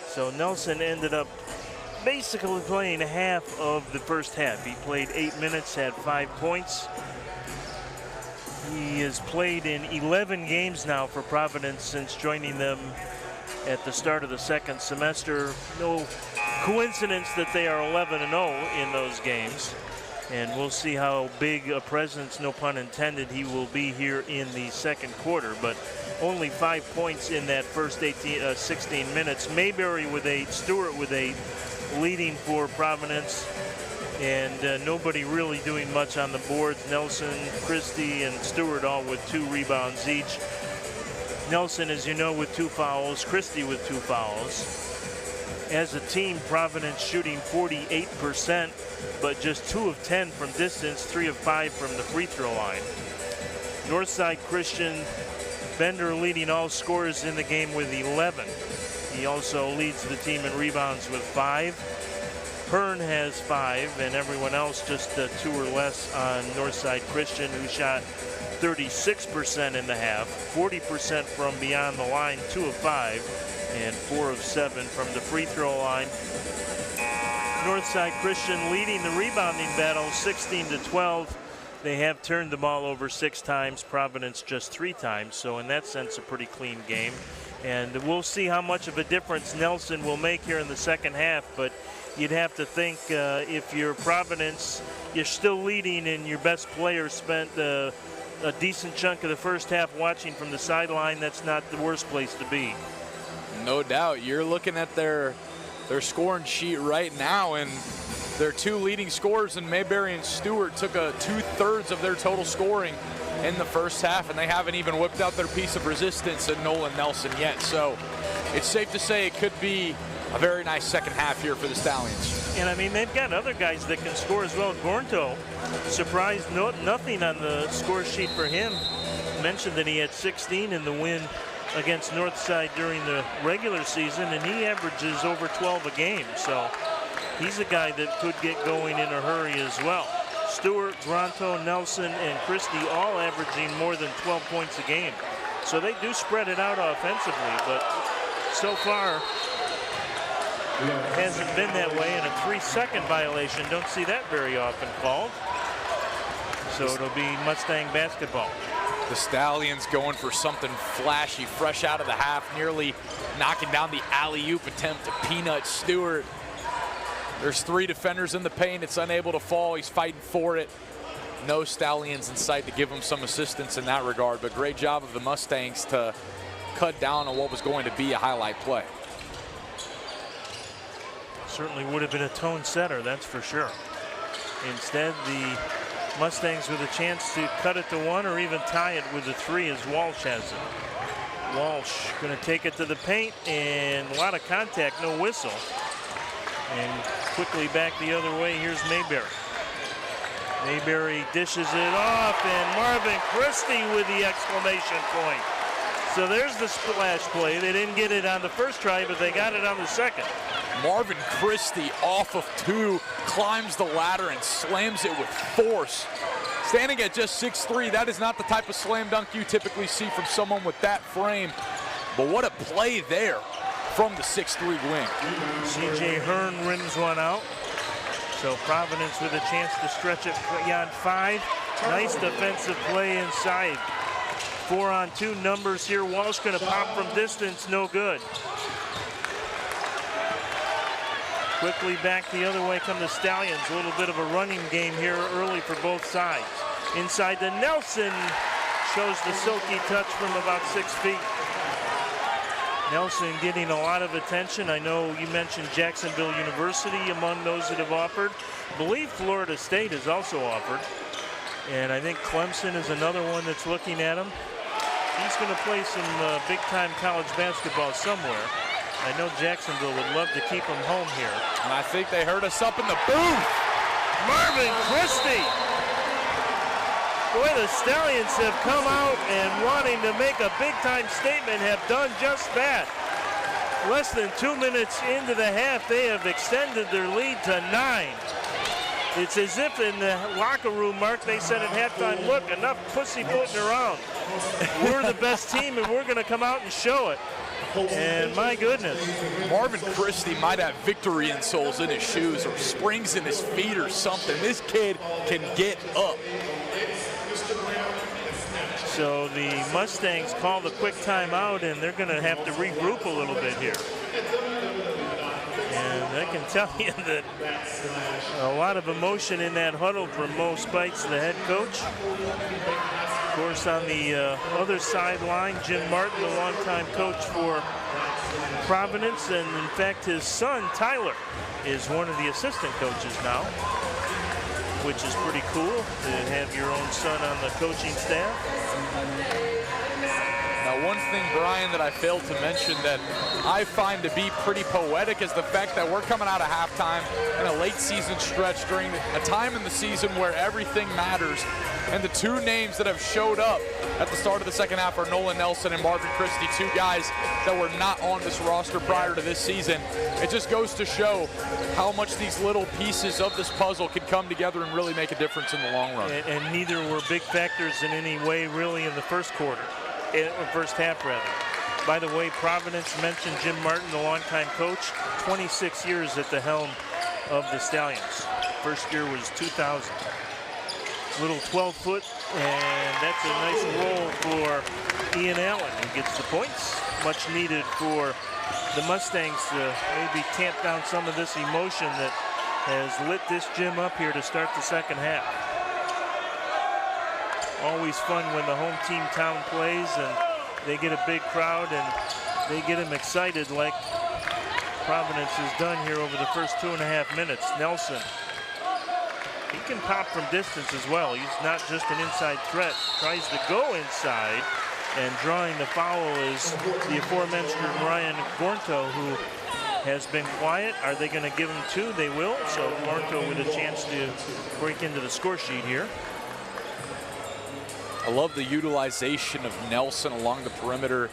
So Nelson ended up basically playing half of the first half. He played 8 minutes, had 5 points. He has played in 11 games now for Providence since joining them at the start of the second semester. No coincidence that they are 11-0 in those games. And we'll see how big a presence, no pun intended, he will be here in the second quarter. But only 5 points in that first 16 minutes. Mayberry with 8, Stewart with 8, leading for Providence. And nobody really doing much on the boards. Nelson, Christie, and Stewart all with 2 rebounds each. Nelson, as you know, with 2 fouls. Christie with 2 fouls. As a team, Providence shooting 48%, but just 2 of 10 from distance, 3 of 5 from the free throw line. Northside Christian, Bender leading all scorers in the game with 11. He also leads the team in rebounds with 5. Hearn has 5, and everyone else just 2 or less on Northside Christian, who shot 36% in the half, 40% from beyond the line, 2 of 5. And 4 of 7 from the free throw line. Northside Christian leading the rebounding battle 16-12. They have turned the ball over 6 times, Providence just 3 times. So in that sense, a pretty clean game. And we'll see how much of a difference Nelson will make here in the second half. But you'd have to think if you're Providence, you're still leading and your best player spent a decent chunk of the first half watching from the sideline. That's not the worst place to be. No doubt. You're looking at their scoring sheet right now, and their 2 leading scorers in Mayberry and Stewart took 2/3 of their total scoring in the first half, and they haven't even whipped out their piece of resistance in Nolan Nelson yet. So it's safe to say it could be a very nice second half here for the Stallions. And I mean, they've got other guys that can score as well. Gornto, surprised nothing on the score sheet for him. Mentioned that he had 16 in the win against Northside during the regular season, and he averages over 12 a game. So he's a guy that could get going in a hurry as well. Stewart, Gronto, Nelson, and Christie all averaging more than 12 points a game. So they do spread it out offensively, but so far hasn't been that way. And a 3-second violation, don't see that very often called. So it'll be Mustang basketball. The Stallions going for something flashy, fresh out of the half, nearly knocking down the alley-oop attempt to Peanut Stewart. There's 3 defenders in the paint. It's unable to fall. He's fighting for it. No Stallions in sight to give him some assistance in that regard, but great job of the Mustangs to cut down on what was going to be a highlight play. Certainly would have been a tone setter, that's for sure. Instead, the Mustangs with a chance to cut it to 1 or even tie it with a 3 as Walsh has it. Walsh going to take it to the paint, and a lot of contact, no whistle. And quickly back the other way, here's Mayberry. Mayberry dishes it off, and Marvin Christie with the exclamation point. So there's the splash play. They didn't get it on the first try, but they got it on the second. Marvin Christie off of 2, climbs the ladder and slams it with force. Standing at just 6'3", that is not the type of slam dunk you typically see from someone with that frame. But what a play there from the 6'3" wing. C.J. Hearn rims one out. So Providence with a chance to stretch it beyond 5. Nice defensive play inside. 4-on-2 numbers here. Walsh going to pop from distance, no good. Quickly back the other way come the Stallions. A little bit of a running game here early for both sides. Inside to Nelson. Shows the silky touch from about 6 feet. Nelson getting a lot of attention. I know you mentioned Jacksonville University among those that have offered. I believe Florida State has also offered. And I think Clemson is another one that's looking at him. He's going to play some big-time college basketball somewhere. I know Jacksonville would love to keep him home here. And I think they heard us up in the booth. Marvin Christie. Boy, the Stallions have come out and wanting to make a big-time statement have done just that. Less than 2 minutes into the half, they have extended their lead to 9. It's as if in the locker room, Mark, they said at halftime, look, enough pussyfooting around. We're the best team, and we're going to come out and show it. And my goodness, Marvin Christie might have victory insoles in his shoes or springs in his feet or something. This kid can get up. So the Mustangs call the quick timeout, and they're going to have to regroup a little bit here. And I can tell you that a lot of emotion in that huddle from Mo Spites, the head coach. Of course, on the other sideline, Jim Martin, the longtime coach for Providence, and in fact, his son, Tyler, is one of the assistant coaches now, which is pretty cool to have your own son on the coaching staff. Now, one thing, Brian, that I failed to mention that I find to be pretty poetic is the fact that we're coming out of halftime in a late season stretch during a time in the season where everything matters. And the two names that have showed up at the start of the second half are Nolan Nelson and Marvin Christie, two guys that were not on this roster prior to this season. It just goes to show how much these little pieces of this puzzle can come together and really make a difference in the long run. And neither were big factors in any way really in the first quarter, or first half rather. By the way, Providence mentioned Jim Martin, the longtime coach, 26 years at the helm of the Stallions. First year was 2000. Little 12-foot, and that's a nice roll for Ian Allen, who gets the points. Much needed for the Mustangs to maybe tamp down some of this emotion that has lit this gym up here to start the second half. Always fun when the home team town plays and they get a big crowd and they get them excited like Providence has done here over the first 2.5 minutes. Nelson. He can pop from distance as well. He's not just an inside threat. Tries to go inside, and drawing the foul is the aforementioned Ryan Gornto, who has been quiet. Are they going to give him two? They will. So Gornto with a chance to break into the score sheet here. I love the utilization of Nelson along the perimeter,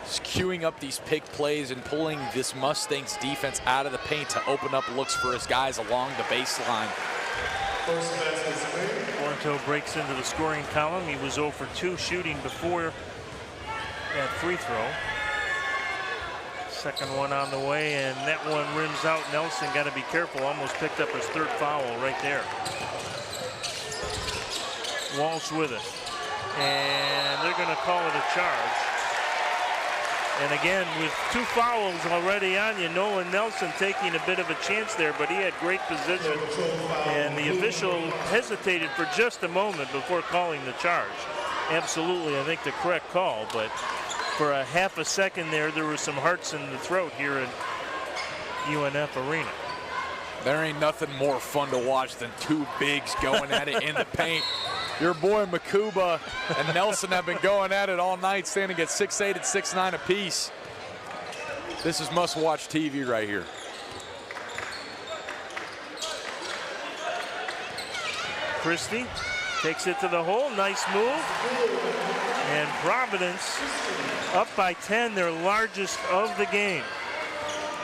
just queuing up these pick plays and pulling this Mustangs defense out of the paint to open up looks for his guys along the baseline. Gornto breaks into the scoring column. He was 0 for 2 shooting before that free throw. Second one on the way, and that one rims out. Nelson got to be careful. Almost picked up his third foul right there. Walsh with it. And they're going to call it a charge. And again, with 2 fouls already on you, Nolan Nelson taking a bit of a chance there, but he had great position. And the official hesitated for just a moment before calling the charge. Absolutely, I think the correct call, but for a half a second there was some hearts in the throat here in UNF Arena. There ain't nothing more fun to watch than two bigs going at it in the paint. Your boy Makuba and Nelson have been going at it all night, standing at 6'8" and 6'9" apiece. This is must-watch TV right here. Christie takes it to the hole. Nice move. And Providence up by 10, their largest of the game.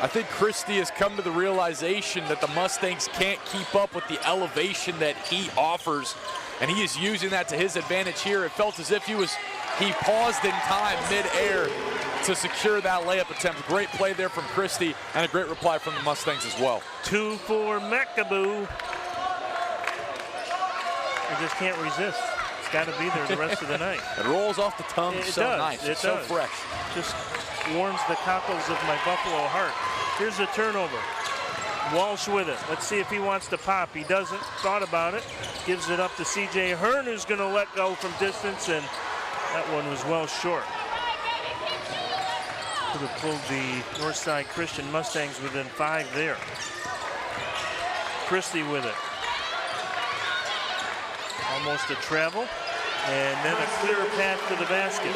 I think Christie has come to the realization that the Mustangs can't keep up with the elevation that he offers, and he is using that to his advantage here. It felt as if he paused in time mid-air to secure that layup attempt. Great play there from Christie, and a great reply from the Mustangs as well. 2 for Mekaboo. He just can't resist. It's got to be there the rest of the night. It rolls off the tongue so nice. It's so fresh. Just warms the cockles of my Buffalo heart. Here's a turnover. Walsh with it. Let's see if he wants to pop. He doesn't. Thought about it. Gives it up to C.J. Hearn, who's going to let go from distance, and that one was well short. Could have pulled the Northside Christian Mustangs within 5 there. Christie with it. Almost a travel, and then a clear path to the basket.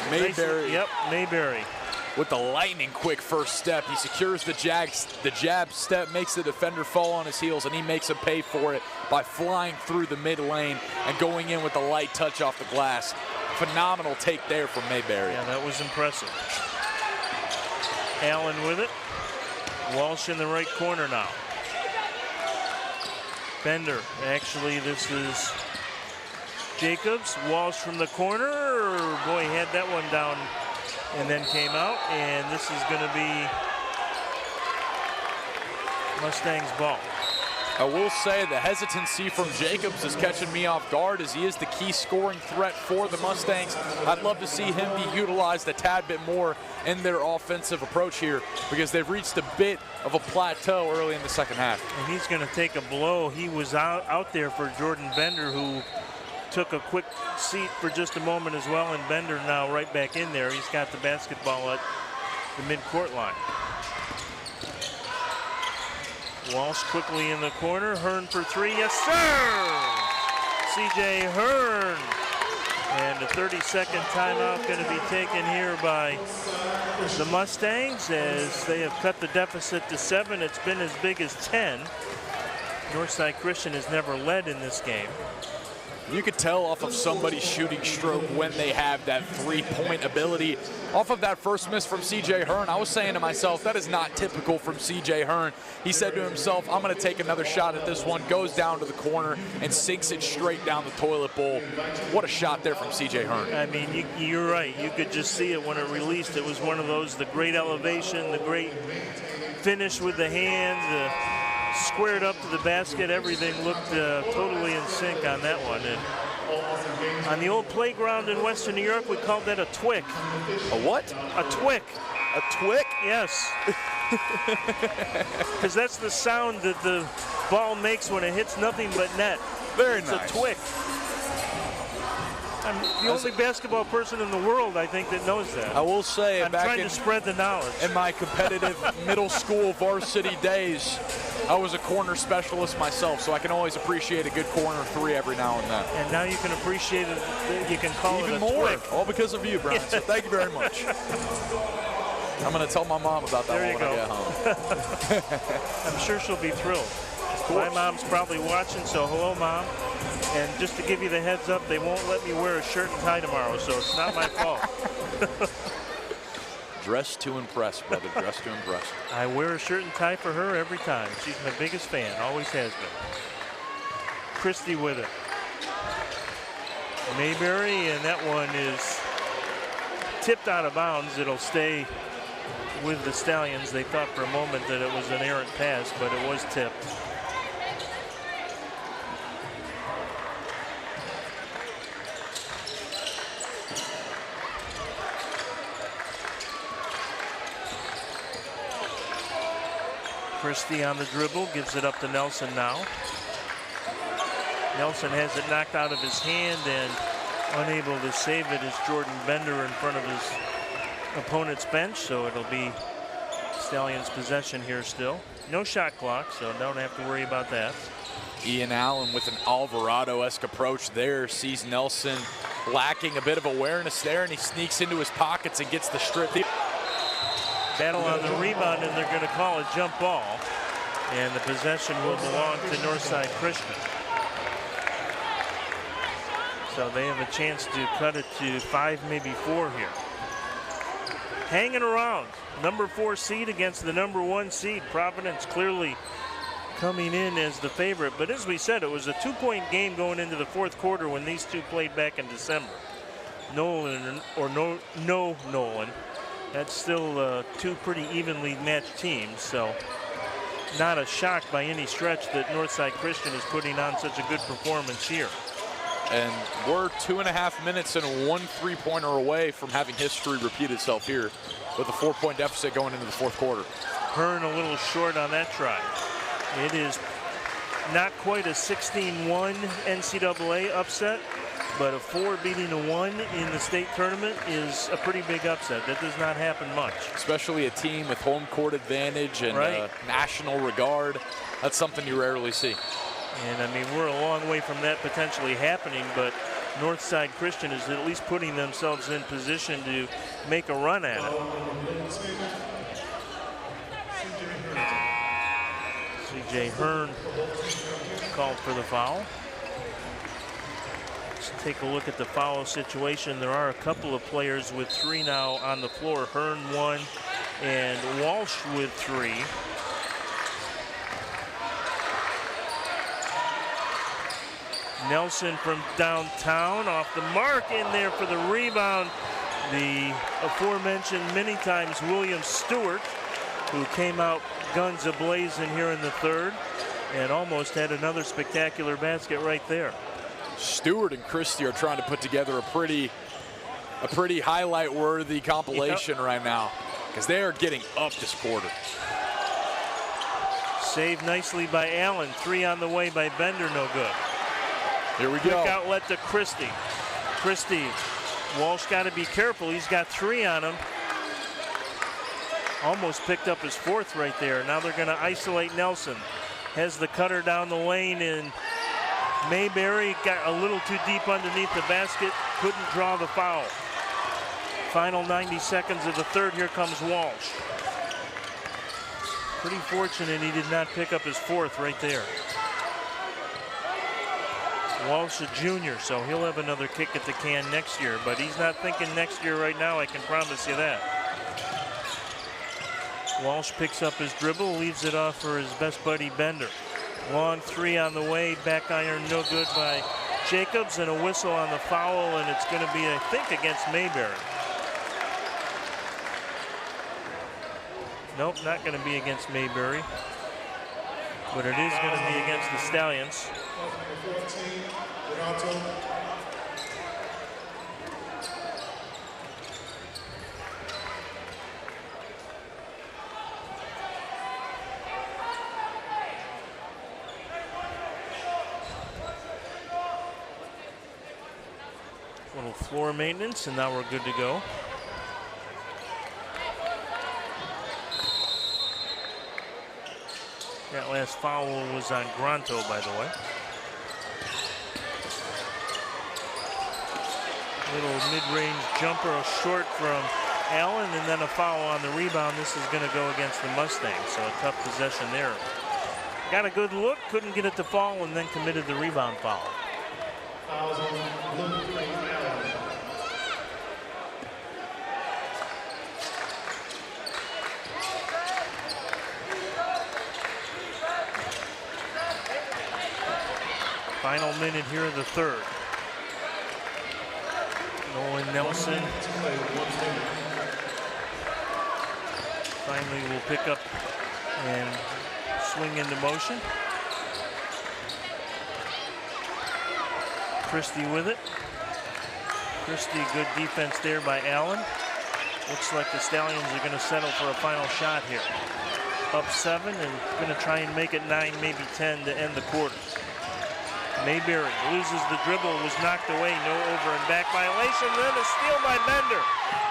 Mayberry. Nice, yep, Mayberry. With the lightning quick first step, he secures the jab step, makes the defender fall on his heels, and he makes him pay for it by flying through the mid lane and going in with a light touch off the glass. Phenomenal take there from Mayberry. Yeah, that was impressive. Allen with it. Walsh in the right corner now. Bender. Actually, this is Jacobs. Walsh from the corner. Boy, had that one down and then came out, and this is going to be Mustangs ball. I will say the hesitancy from Jacobs is catching me off guard, as he is the key scoring threat for the Mustangs. I'd love to see him be utilized a tad bit more in their offensive approach here, because they've reached a bit of a plateau early in the second half. And he's going to take a blow. He was out there for Jordan Bender, who took a quick seat for just a moment as well, and Bender now right back in there. He's got the basketball at the midcourt line. Walsh quickly in the corner. Hearn for three. Yes, sir! C.J. Hearn. And a 30-second timeout going to be taken here by the Mustangs, as they have cut the deficit to 7. It's been as big as 10. Northside Christian has never led in this game. You could tell off of somebody's shooting stroke when they have that three-point ability. Off of that first miss from C.J. Hearn, I was saying to myself, that is not typical from C.J. Hearn. He said to himself, I'm going to take another shot at this one, goes down to the corner and sinks it straight down the toilet bowl. What a shot there from C.J. Hearn. I mean, you're right. You could just see it when it released. It was one of those, the great elevation, the great finish with the hands, the squared up to the basket. Everything looked totally in sync on that one. And on the old playground in Western New York, we called that a twick. A what? A twick. A twick? Yes. Because that's the sound that the ball makes when it hits nothing but net. Very it's nice. A twick. I'm the only basketball person in the world, I think, that knows that. I will say, I'm back trying to spread the knowledge. In my competitive middle school varsity days, I was a corner specialist myself, so I can always appreciate a good corner three every now and then. And now you can appreciate it. You can call even it a more, twick. all because of you, Brian. So thank you very much. I'm going to tell my mom about that There one when I get home. I'm sure she'll be thrilled. My mom's probably watching, so hello, Mom. And just to give you the heads up, they won't let me wear a shirt and tie tomorrow, so it's not my fault. Dress to impress, brother. Dress to impress. I wear a shirt and tie for her every time. She's my biggest fan, always has been. Christie with it. Mayberry, and that one is tipped out of bounds. It'll stay with the Stallions. They thought for a moment that it was an errant pass, but it was tipped. Christie on the dribble, gives it up to Nelson now. Nelson has it knocked out of his hand, and unable to save it is Jordan Bender in front of his opponent's bench, so it'll be Stallions' possession here still. No shot clock, so don't have to worry about that. Ian Allen with an Alvarado-esque approach there, sees Nelson lacking a bit of awareness there, and he sneaks into his pockets and gets the strip. Battle on the rebound, and they're going to call a jump ball, and the possession will belong to Northside Christian. So they have a chance to cut it to 5, maybe 4 here. Hanging around, number 4 seed against the number 1 seed. Providence clearly coming in as the favorite, but as we said, it was a 2-point game going into the 4th quarter when these two played back in December. Nolan or no Nolan. That's still 2 pretty evenly matched teams, so not a shock by any stretch that Northside Christian is putting on such a good performance here. And we're 2.5 minutes and 1 3-pointer away from having history repeat itself here with a 4-point deficit going into the 4th quarter. Hearn a little short on that try. It is not quite a 16-1 NCAA upset, but a 4 beating a 1 in the state tournament is a pretty big upset. That does not happen much. Especially a team with home court advantage and national regard. That's something you rarely see. And I mean, we're a long way from that potentially happening, but Northside Christian is at least putting themselves in position to make a run at it. C.J. Hearn called for the foul. Let's take a look at the foul situation. There are a couple of players with 3 now on the floor. Hearn 1 and Walsh with 3. Nelson from downtown off the mark, in there for the rebound. The aforementioned many times William Stewart, who came out guns a-blazing here in the third and almost had another spectacular basket right there. Stewart and Christie are trying to put together a pretty highlight-worthy compilation right now, because they are getting up this quarter. Saved nicely by Allen. 3 on the way by Bender, no good. Here we Quick go. outlet to Christie. Christie, Walsh got to be careful. He's got 3 on him. Almost picked up his 4th right there. Now they're going to isolate Nelson. Has the cutter down the lane, and Mayberry got a little too deep underneath the basket. Couldn't draw the foul. Final 90 seconds of the third. Here comes Walsh. Pretty fortunate he did not pick up his 4th right there. Walsh a junior, so he'll have another kick at the can next year, but he's not thinking next year right now, I can promise you that. Walsh picks up his dribble, leaves it off for his best buddy Bender. Long 3 on the way, back iron no good by Jacobs, and a whistle on the foul, and it's going to be, I think, against Mayberry. Nope, not going to be against Mayberry, but it is going to be against the Stallions. Little floor maintenance, and now we're good to go. That last foul was on Granto, by the way. Little mid-range jumper short from Allen, and then a foul on the rebound. This is going to go against the Mustangs, so a tough possession there. Got a good look, couldn't get it to fall, and then committed the rebound foul. Final minute here of the third. Nolan Nelson finally will pick up and swing into motion. Christie with it. Christie, good defense there by Allen. Looks like the Stallions are going to settle for a final shot here. Up 7 and going to try and make it 9, maybe 10 to end the quarter. Mayberry loses the dribble, was knocked away, no over and back violation, then a steal by Bender.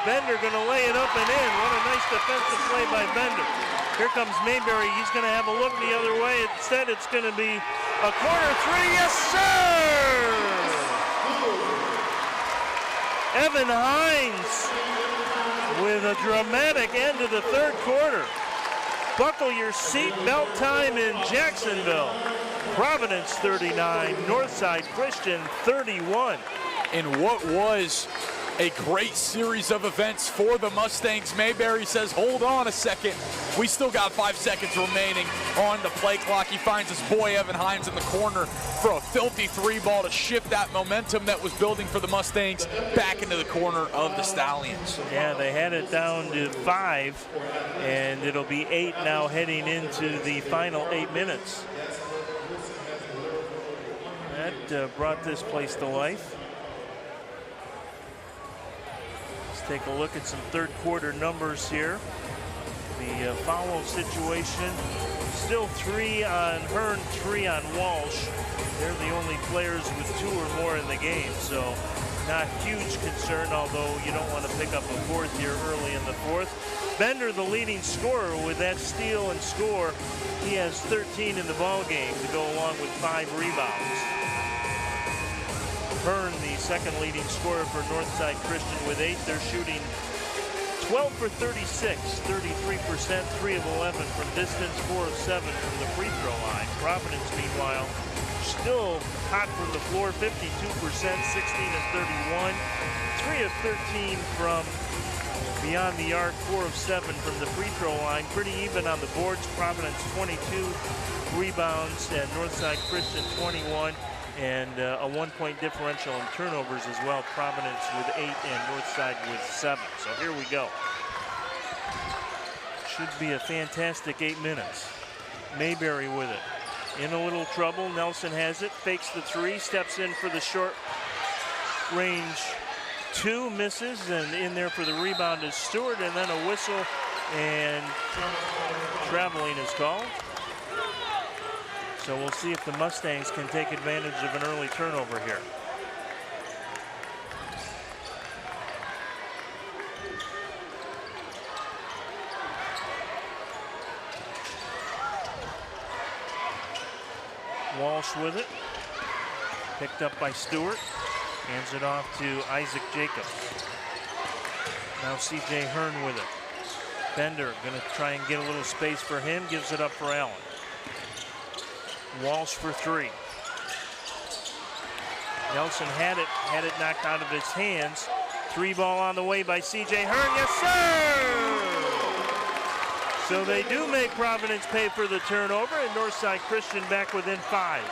Bender going to lay it up and in. What a nice defensive play by Bender. Here comes Mayberry, he's going to have a look the other way. Instead, it's going to be a corner 3, yes sir! Evan Hines with a dramatic end of the third quarter. Buckle your seatbelt time in Jacksonville. Providence 39, Northside Christian 31. In what was a great series of events for the Mustangs, Mayberry says, hold on a second. We still got 5 seconds remaining on the play clock. He finds his boy Evan Hines in the corner for a filthy 3-ball to shift that momentum that was building for the Mustangs back into the corner of the Stallions. Yeah, they had it down to 5, and it'll be 8 now heading into the final 8 minutes. That brought this place to life. Let's take a look at some third quarter numbers here. The foul situation, still 3 on Hearn, 3 on Walsh. They're the only players with 2 or more in the game, so not huge concern, although you don't want to pick up a 4th here early in the 4th. Bender, the leading scorer, with that steal and score. He has 13 in the ball game to go along with 5 rebounds. Hearn, the second leading scorer for Northside Christian with 8. They're shooting 12 for 36, 33%, 3 of 11 from distance, 4 of 7 from the free throw line. Providence, meanwhile, still hot from the floor, 52%, 16 of 31, 3 of 13 from beyond the arc, 4 of 7 from the free throw line. Pretty even on the boards. Providence 22 rebounds and Northside Christian 21. and a 1-point differential in turnovers as well. Providence with 8 and Northside with 7. So here we go. Should be a fantastic 8 minutes. Mayberry with it. In a little trouble. Nelson has it. Fakes the 3. Steps in for the short range 2. Misses. And in there for the rebound is Stewart. And then a whistle. And traveling is called. So we'll see if the Mustangs can take advantage of an early turnover here. Walsh with it. Picked up by Stewart. Hands it off to Isaac Jacobs. Now C.J. Hearn with it. Bender going to try and get a little space for him. Gives it up for Allen. Walsh for 3. Nelson had it knocked out of his hands. 3 ball on the way by C.J. Hearn. Yes, sir! So they do make Providence pay for the turnover, and Northside Christian back within 5.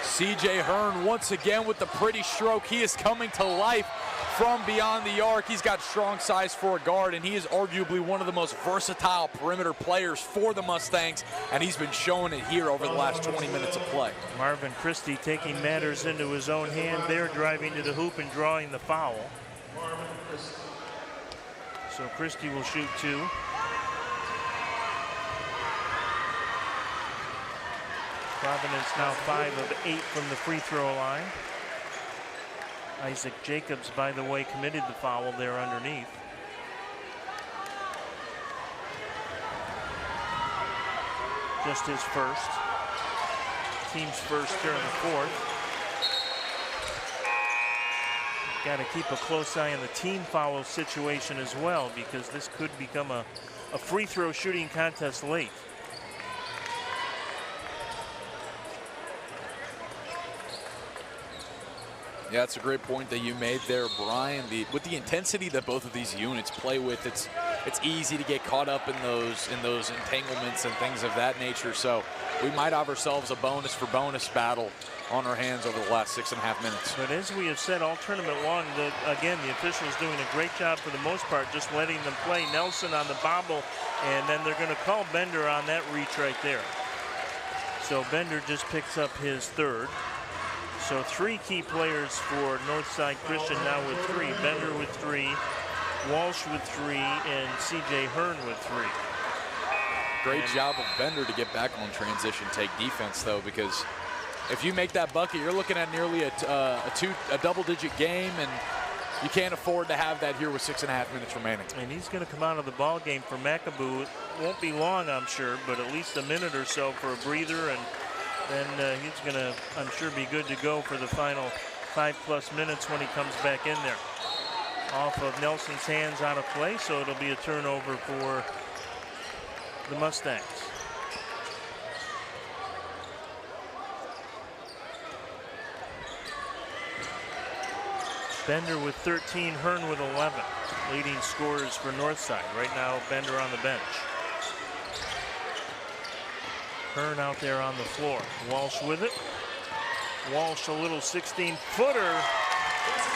C.J. Hearn once again with the pretty stroke. He is coming to life from beyond the arc. He's got strong size for a guard, and he is arguably one of the most versatile perimeter players for the Mustangs, and he's been showing it here over the last 20 minutes of play. Marvin Christie taking matters into his own hand there, driving to the hoop and drawing the foul. So Christie will shoot 2. Providence now 5 of 8 from the free throw line. Isaac Jacobs, by the way, committed the foul there underneath. Just his first. Team's first here in the 4th. Got to keep a close eye on the team foul situation as well, because this could become a free throw shooting contest late. Yeah, it's a great point that you made there, Brian. With the intensity that both of these units play with, it's easy to get caught up in those entanglements and things of that nature. So we might have ourselves a bonus for bonus battle on our hands over the last 6.5 minutes. But as we have said all tournament long, again, the officials doing a great job for the most part, just letting them play. Nelson on the bobble, and then they're going to call Bender on that reach right there. So Bender just picks up his 3rd. So 3 key players for Northside Christian now with 3. Bender with 3, Walsh with 3, and C.J. Hearn with 3. Great job of Bender to get back on transition take defense, though, because if you make that bucket, you're looking at nearly a double-digit game, and you can't afford to have that here with 6.5 minutes remaining. And he's going to come out of the ball game for McAboo. It won't be long, I'm sure, but at least a minute or so for a breather, and then he's going to, I'm sure, be good to go for the final 5+ minutes when he comes back in there. Off of Nelson's hands out of play, so it'll be a turnover for the Mustangs. Bender with 13, Hearn with 11. Leading scorers for Northside. Right now, Bender on the bench. Hearn out there on the floor. Walsh with it. Walsh a little 16-footer.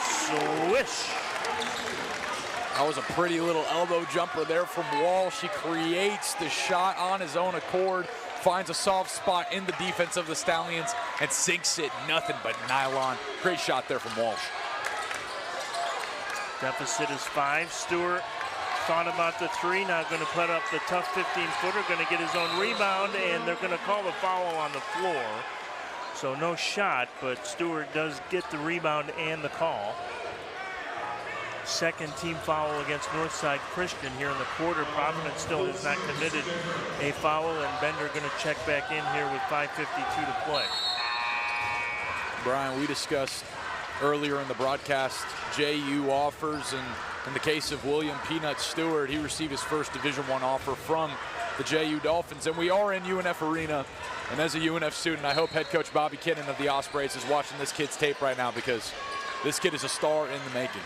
Swish. That was a pretty little elbow jumper there from Walsh. He creates the shot on his own accord, finds a soft spot in the defense of the Stallions, and sinks it. Nothing but nylon. Great shot there from Walsh. Deficit is 5. Stewart thought about the 3, now going to put up the tough 15-footer, going to get his own rebound, and they're going to call the foul on the floor. So no shot, but Stewart does get the rebound and the call. Second team foul against Northside Christian here in the quarter. Providence still has not committed a foul, and Bender going to check back in here with 5:52 to play. Brian, we discussed earlier in the broadcast JU offers, and in the case of William Peanut Stewart, he received his first Division I offer from the JU Dolphins, and we are in UNF Arena. And as a UNF student, I hope head coach Bobby Kinnan of the Ospreys is watching this kid's tape right now, because this kid is a star in the making.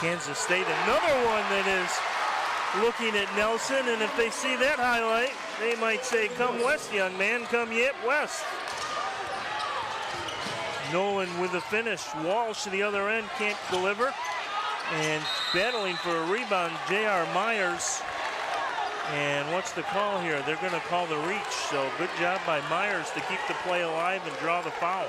Kansas State, another one that is looking at Nelson, and if they see that highlight, they might say, come west, young man, come yet west. Nolan with the finish. Walsh to the other end, can't deliver. And battling for a rebound, J.R. Myers. And what's the call here? They're going to call the reach. So good job by Myers to keep the play alive and draw the foul.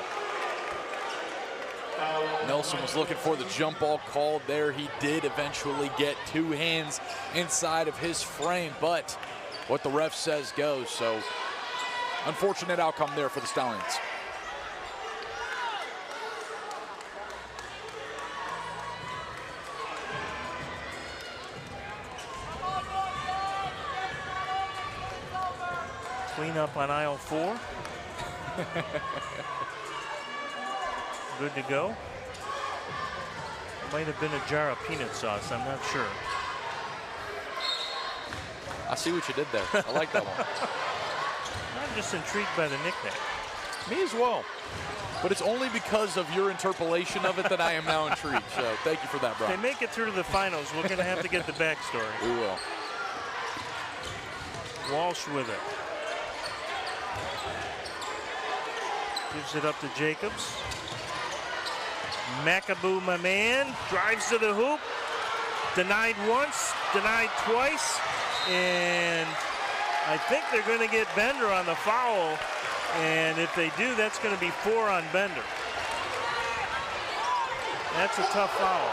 Nelson was looking for the jump ball called there. He did eventually get 2 hands inside of his frame, but what the ref says goes. So unfortunate outcome there for the Stallions. Clean up on aisle 4. Good to go. Might have been a jar of peanut sauce, I'm not sure. I see what you did there. I like that one. I'm just intrigued by the nickname. Me as well. But it's only because of your interpolation of it that I am now intrigued. So thank you for that, Brian. They make it through to the finals. We're going to have to get the backstory. We will. Walsh with it. Gives it up to Jacobs. McAboo, my man, drives to the hoop. Denied once, denied twice. And I think they're going to get Bender on the foul. And if they do, that's going to be 4 on Bender. That's a tough foul.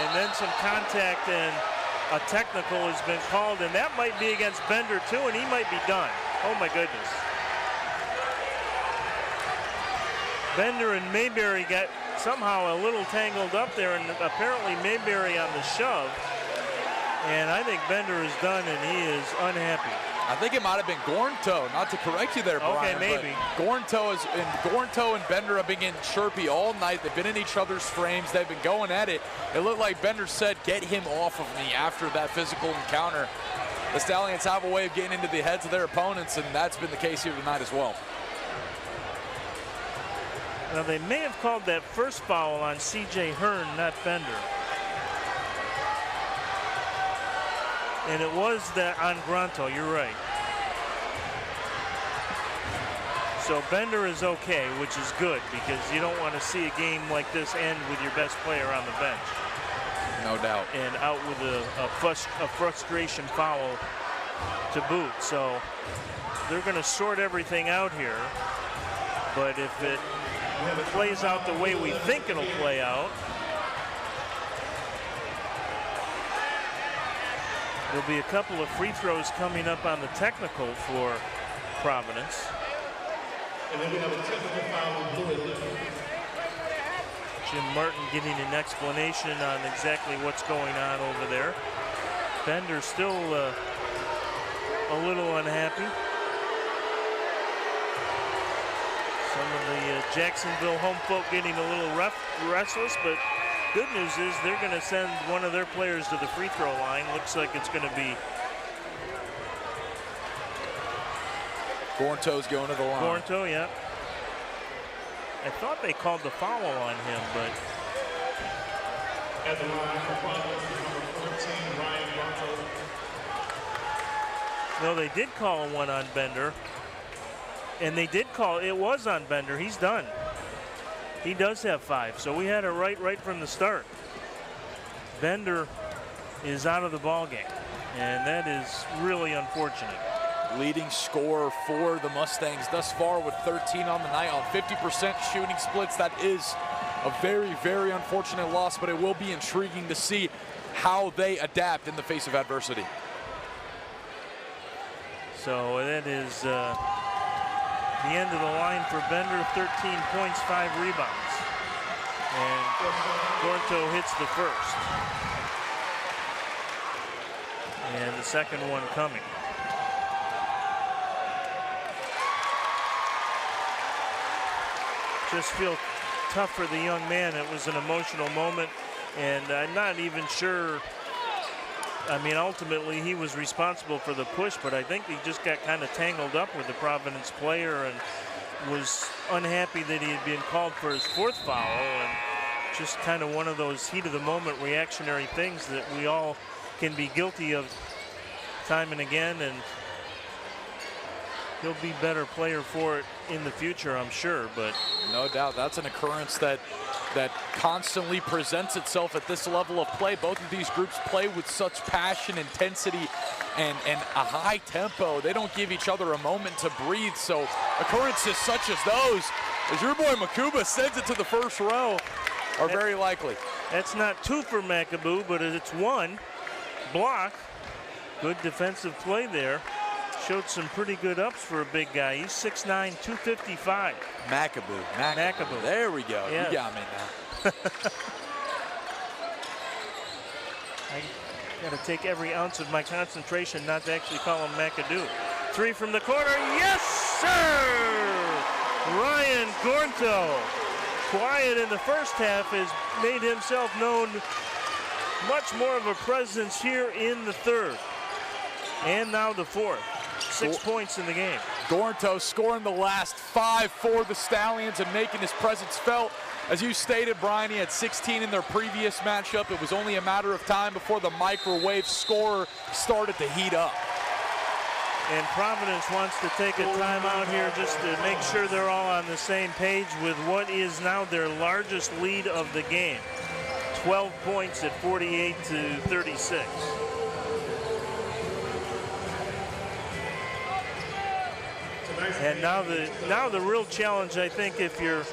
And then some contact and a technical has been called. And that might be against Bender too, and he might be done. Oh my goodness. Bender and Mayberry got somehow a little tangled up there, and apparently Mayberry on the shove. And I think Bender is done, and he is unhappy. I think it might have been Gornto, not to correct you there, Brian. Okay, maybe. Gornto and Bender have been getting chirpy all night. They've been in each other's frames. They've been going at it. It looked like Bender said, "Get him off of me," after that physical encounter. The Stallions have a way of getting into the heads of their opponents, and that's been the case here tonight as well. Now, they may have called that first foul on C.J. Hearn, not Bender. And it was that on Granto, you're right. So Bender is okay, which is good, because you don't want to see a game like this end with your best player on the bench. No doubt. And out with a frustration foul to boot. So they're going to sort everything out here. But if it plays out the way we think it'll play out, there'll be a couple of free throws coming up on the technical for Providence. And then we have a technical foul on Louisville. Jim Martin getting an explanation on exactly what's going on over there. Bender still a little unhappy. Some of the Jacksonville home folk getting a little restless, but good news is they're going to send one of their players to the free throw line. Looks like it's going to be Gornto's going to the line. Gornto, yeah. I thought they called the foul on him, but At the line for Providence, number 14, Ryan Bronco. no, they did call one on Bender. And they did call, it was on Bender. He's done. He does have 5, so we had it right from the start. Bender is out of the ball game, and that is really unfortunate. Leading scorer for the Mustangs thus far with 13 on the night on 50% shooting splits. That is a very, very unfortunate loss, but it will be intriguing to see how they adapt in the face of adversity. So that is the end of the line for Bender. 13 points, 5 rebounds. And Gornto hits the first. And the second one coming. Just feel tough for the young man. It was an emotional moment, and I'm not even sure. I mean, ultimately he was responsible for the push, but I think he just got kind of tangled up with the Providence player and was unhappy that he had been called for his 4th foul, and just kind of one of those heat of the moment reactionary things that we all can be guilty of time and again. And he'll be better player for it in the future, I'm sure. But no doubt, that's an occurrence that constantly presents itself at this level of play. Both of these groups play with such passion, intensity, and a high tempo. They don't give each other a moment to breathe. So occurrences such as those, as your boy Makuba sends it to the first row, are very likely. That's not 2 for McAboo, but it's 1 block. Good defensive play there. Showed some pretty good ups for a big guy. He's 6'9", 255. McAboo. There we go. Yeah. You got me now. I got to take every ounce of my concentration not to actually call him McAdoo. 3 from the corner. Yes, sir! Ryan Gornto, quiet in the first half, has made himself known much more of a presence here in the third. And now the fourth. 6 points in the game. Gornto scoring the last 5 for the Stallions and making his presence felt. As you stated, Brian, he had 16 in their previous matchup. It was only a matter of time before the microwave scorer started to heat up. And Providence wants to take a timeout here just to make sure they're all on the same page with what is now their largest lead of the game. 12 points at 48-36. And now the real challenge, I think, if you're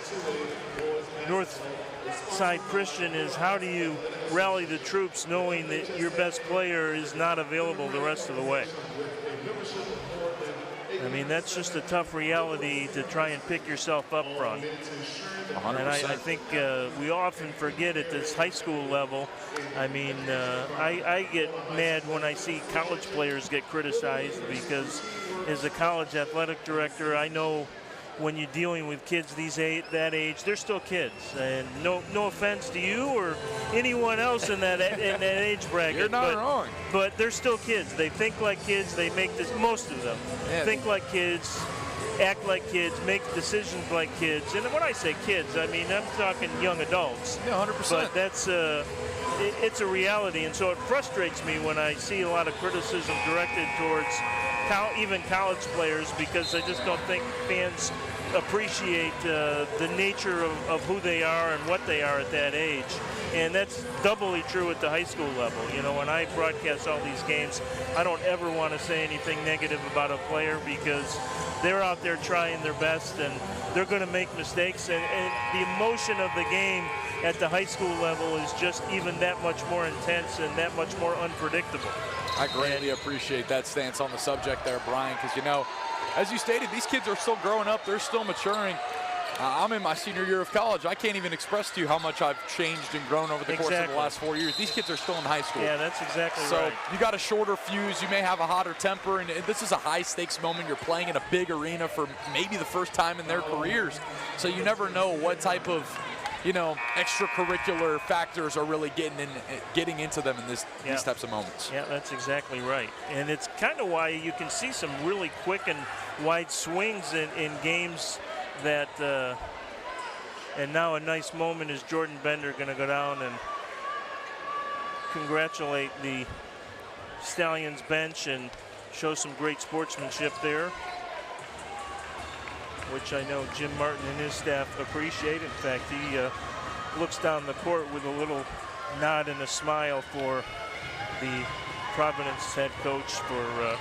Northside Christian, is how do you rally the troops knowing that your best player is not available the rest of the way? I mean, that's just a tough reality to try and pick yourself up from. 100%. And I think we often forget at this high school level. I mean, I get mad when I see college players get criticized because as a college athletic director, I know when you're dealing with kids that age, they're still kids. And no offense to you or anyone else in that age bracket. You're not wrong. But they're still kids. They think like kids. They make this. Most of them think like kids, act like kids, make decisions like kids. And when I say kids, I mean I'm talking young adults. Yeah, 100%. But that's it's a reality, and so it frustrates me when I see a lot of criticism directed towards even college players, because I just don't think fans appreciate the nature of who they are and what they are at that age. And that's doubly true at the high school level. You know, when I broadcast all these games, I don't ever want to say anything negative about a player because they're out there trying their best and they're going to make mistakes. And the emotion of the game at the high school level is just even that much more intense and that much more unpredictable. I greatly appreciate that stance on the subject there, Brian, because, you know, as you stated, these kids are still growing up. They're still maturing. I'm in my senior year of college. I can't even express to you how much I've changed and grown over the course of the last 4 years. These kids are still in high school. Yeah, that's exactly right. So you got a shorter fuse. You may have a hotter temper, and this is a high-stakes moment. You're playing in a big arena for maybe the first time in their careers. So you never know what type of, you know, extracurricular factors are really getting into them in these types of moments. Yeah, that's exactly right. And it's kind of why you can see some really quick and wide swings in games that and now a nice moment is Jordan Bender going to go down and congratulate the Stallions bench and show some great sportsmanship there, which I know Jim Martin and his staff appreciate. In fact, he looks down the court with a little nod and a smile for the Providence head coach for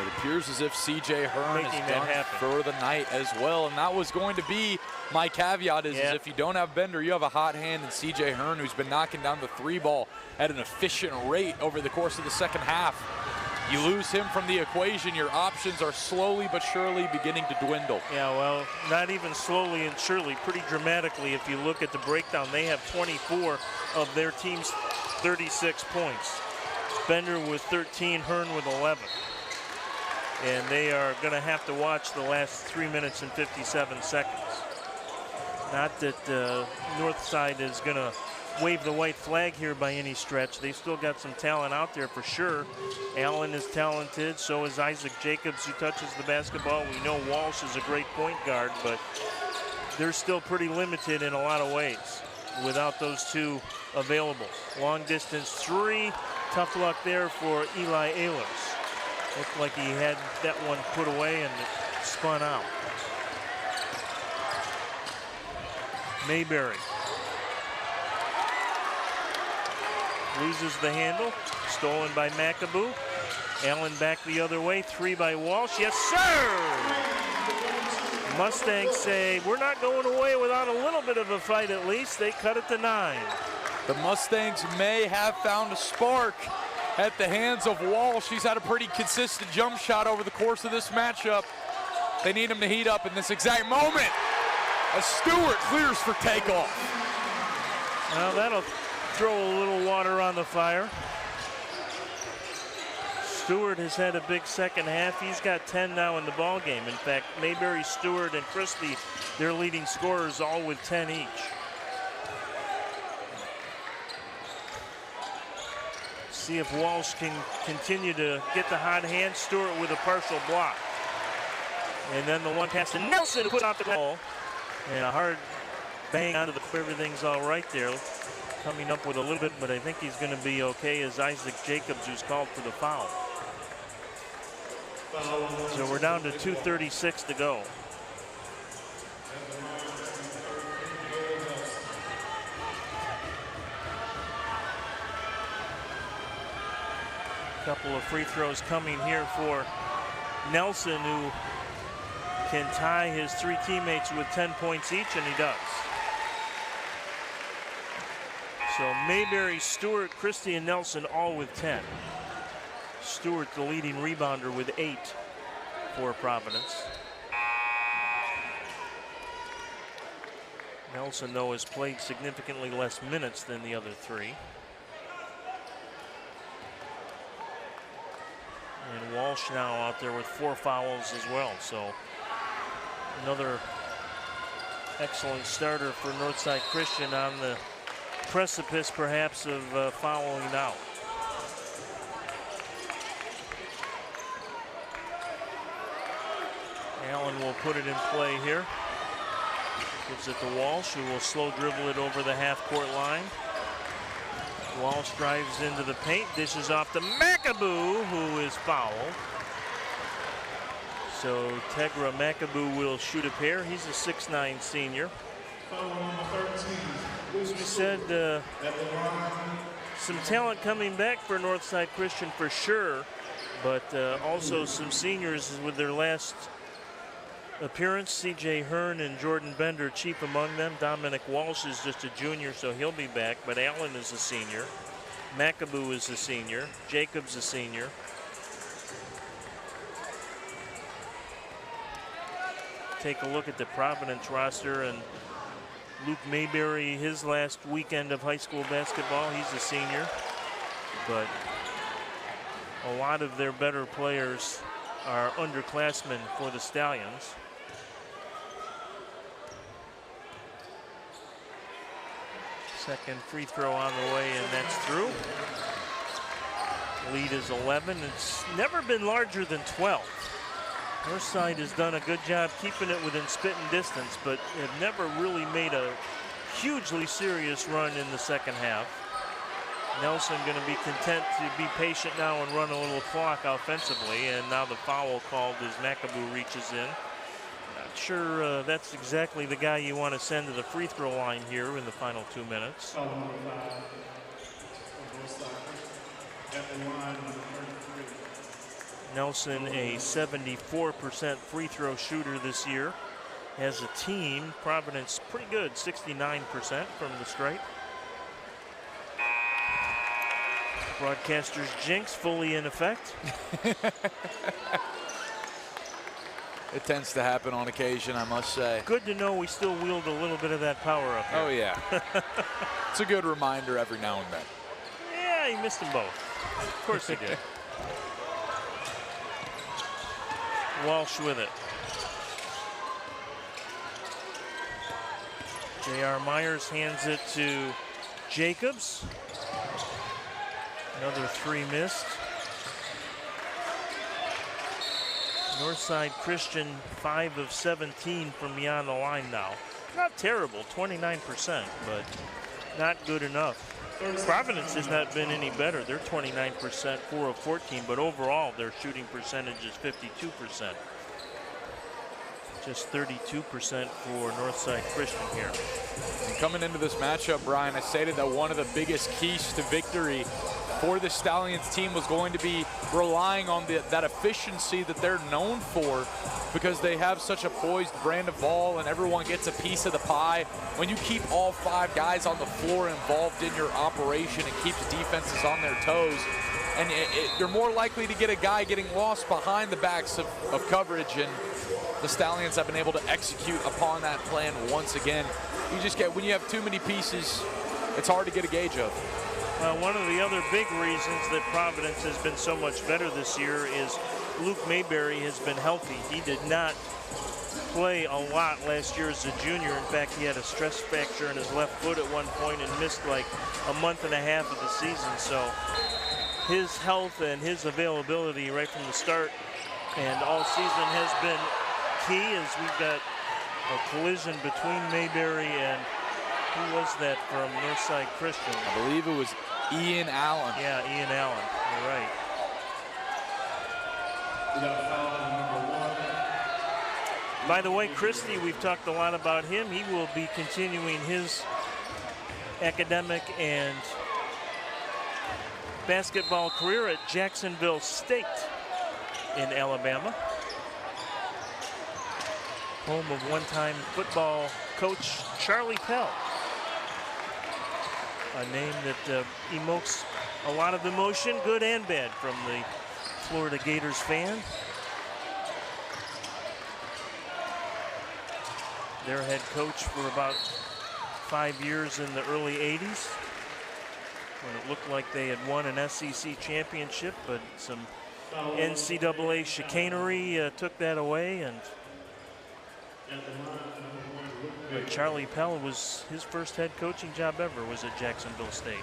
it appears as if C.J. Hearn is done for the night as well. And that was going to be my caveat is if you don't have Bender, you have a hot hand in C.J. Hearn, who's been knocking down the three ball at an efficient rate over the course of the second half. You lose him from the equation, your options are slowly but surely beginning to dwindle. Yeah, well, not even slowly and surely, pretty dramatically. If you look at the breakdown, they have 24 of their team's 36 points. Bender with 13, Hearn with 11. And they are going to have to watch the last 3 minutes and 57 seconds. Not that Northside is going to wave the white flag here by any stretch. They've still got some talent out there for sure. Allen is talented, so is Isaac Jacobs, who touches the basketball. We know Walsh is a great point guard, but they're still pretty limited in a lot of ways without those two available. Long distance three, tough luck there for Eli Ehlers. Looked like he had that one put away and it spun out. Mayberry loses the handle. Stolen by McAboo. Allen back the other way. 3 by Walsh. Yes, sir! Mustangs say, we're not going away without a little bit of a fight at least. They cut it to 9. The Mustangs may have found a spark at the hands of Walsh. He's had a pretty consistent jump shot over the course of this matchup. They need him to heat up in this exact moment as Stewart clears for takeoff. Well, that'll throw a little water on the fire. Stewart has had a big second half. He's got 10 now in the ball game. In fact, Mayberry, Stewart, and Christie, their leading scorers, all with 10 each. See if Walsh can continue to get the hot hand. Stewart with a partial block. And then the one pass to Nelson, who put out the goal. And a hard bang onto the everything's all right there. Coming up with a little bit, but I think he's going to be okay, as Isaac Jacobs, who's called for the foul. So we're down to 2:36 to go. A couple of free throws coming here for Nelson, who can tie his 3 teammates with 10 points each, and he does. So Mayberry, Stewart, Christie, and Nelson all with 10. Stewart, the leading rebounder, with 8 for Providence. Nelson, though, has played significantly less minutes than the other 3. And Walsh now out there with 4 fouls as well. So another excellent starter for Northside Christian on the precipice, perhaps, of fouling out. Allen will put it in play here. Gives it to Walsh, who will slow dribble it over the half-court line. Walsh drives into the paint, dishes off to McAboo, who is fouled. So Tegra McAboo will shoot a pair. He's a 6'9" senior. As we said, some talent coming back for Northside Christian for sure, but also some seniors with their last appearance. C.J. Hearn and Jordan Bender chief among them. Dominic Walsh is just a junior, so he'll be back, but Allen is a senior. McAboo is a senior. Jacobs a senior. Take a look at the Providence roster, and Luke Mayberry, his last weekend of high school basketball, he's a senior. But a lot of their better players are underclassmen for the Stallions. Second free throw on the way, and that's through. Lead is 11. It's never been larger than 12. Northside has done a good job keeping it within spitting distance, but have never really made a hugely serious run in the second half. Nelson going to be content to be patient now and run a little clock offensively, and now the foul called as McAboo reaches in. Not sure that's exactly the guy you want to send to the free throw line here in the final 2 minutes. Nelson, a 74% free throw shooter this year. As a team, Providence pretty good, 69% from the stripe. Broadcaster's jinx fully in effect. It tends to happen on occasion, I must say. Good to know we still wield a little bit of that power up here. Oh, yeah. It's a good reminder every now and then. Yeah, he missed them both. Of course he did. Walsh with it. J.R. Myers hands it to Jacobs. Another 3 missed. Northside Christian 5 of 17 from beyond the line now. Not terrible, 29%, but not good enough. Providence has not been any better. They're 29%, 4 of 14, but overall their shooting percentage is 52%. Just 32% for Northside Christian here. And coming into this matchup, Brian, I stated that one of the biggest keys to victory for the Stallions team was going to be relying on that efficiency that they're known for, because they have such a poised brand of ball and everyone gets a piece of the pie. When you keep all 5 guys on the floor involved in your operation, it keeps defenses on their toes. And you're more likely to get a guy getting lost behind the backs of coverage, and the Stallions have been able to execute upon that plan once again. You just get, when you have too many pieces, it's hard to get a gauge of. Well, one of the other big reasons that Providence has been so much better this year is Luke Mayberry has been healthy. He did not play a lot last year as a junior. In fact, he had a stress fracture in his left foot at one point and missed like a month and a half of the season. So his health and his availability right from the start and all season has been key, as we've got a collision between Mayberry and who was that from Northside Christian? I believe it was Ian Allen. Yeah, Ian Allen. You're right. By the way, Christie, we've talked a lot about him. He will be continuing his academic and basketball career at Jacksonville State in Alabama, home of one-time football coach Charlie Pell, a name that evokes a lot of emotion, good and bad, from the Florida Gators fan. Their head coach for about 5 years in the early 80s, when it looked like they had won an SEC championship, but some NCAA chicanery took that away. And Charlie Pell, was his first head coaching job ever was at Jacksonville State.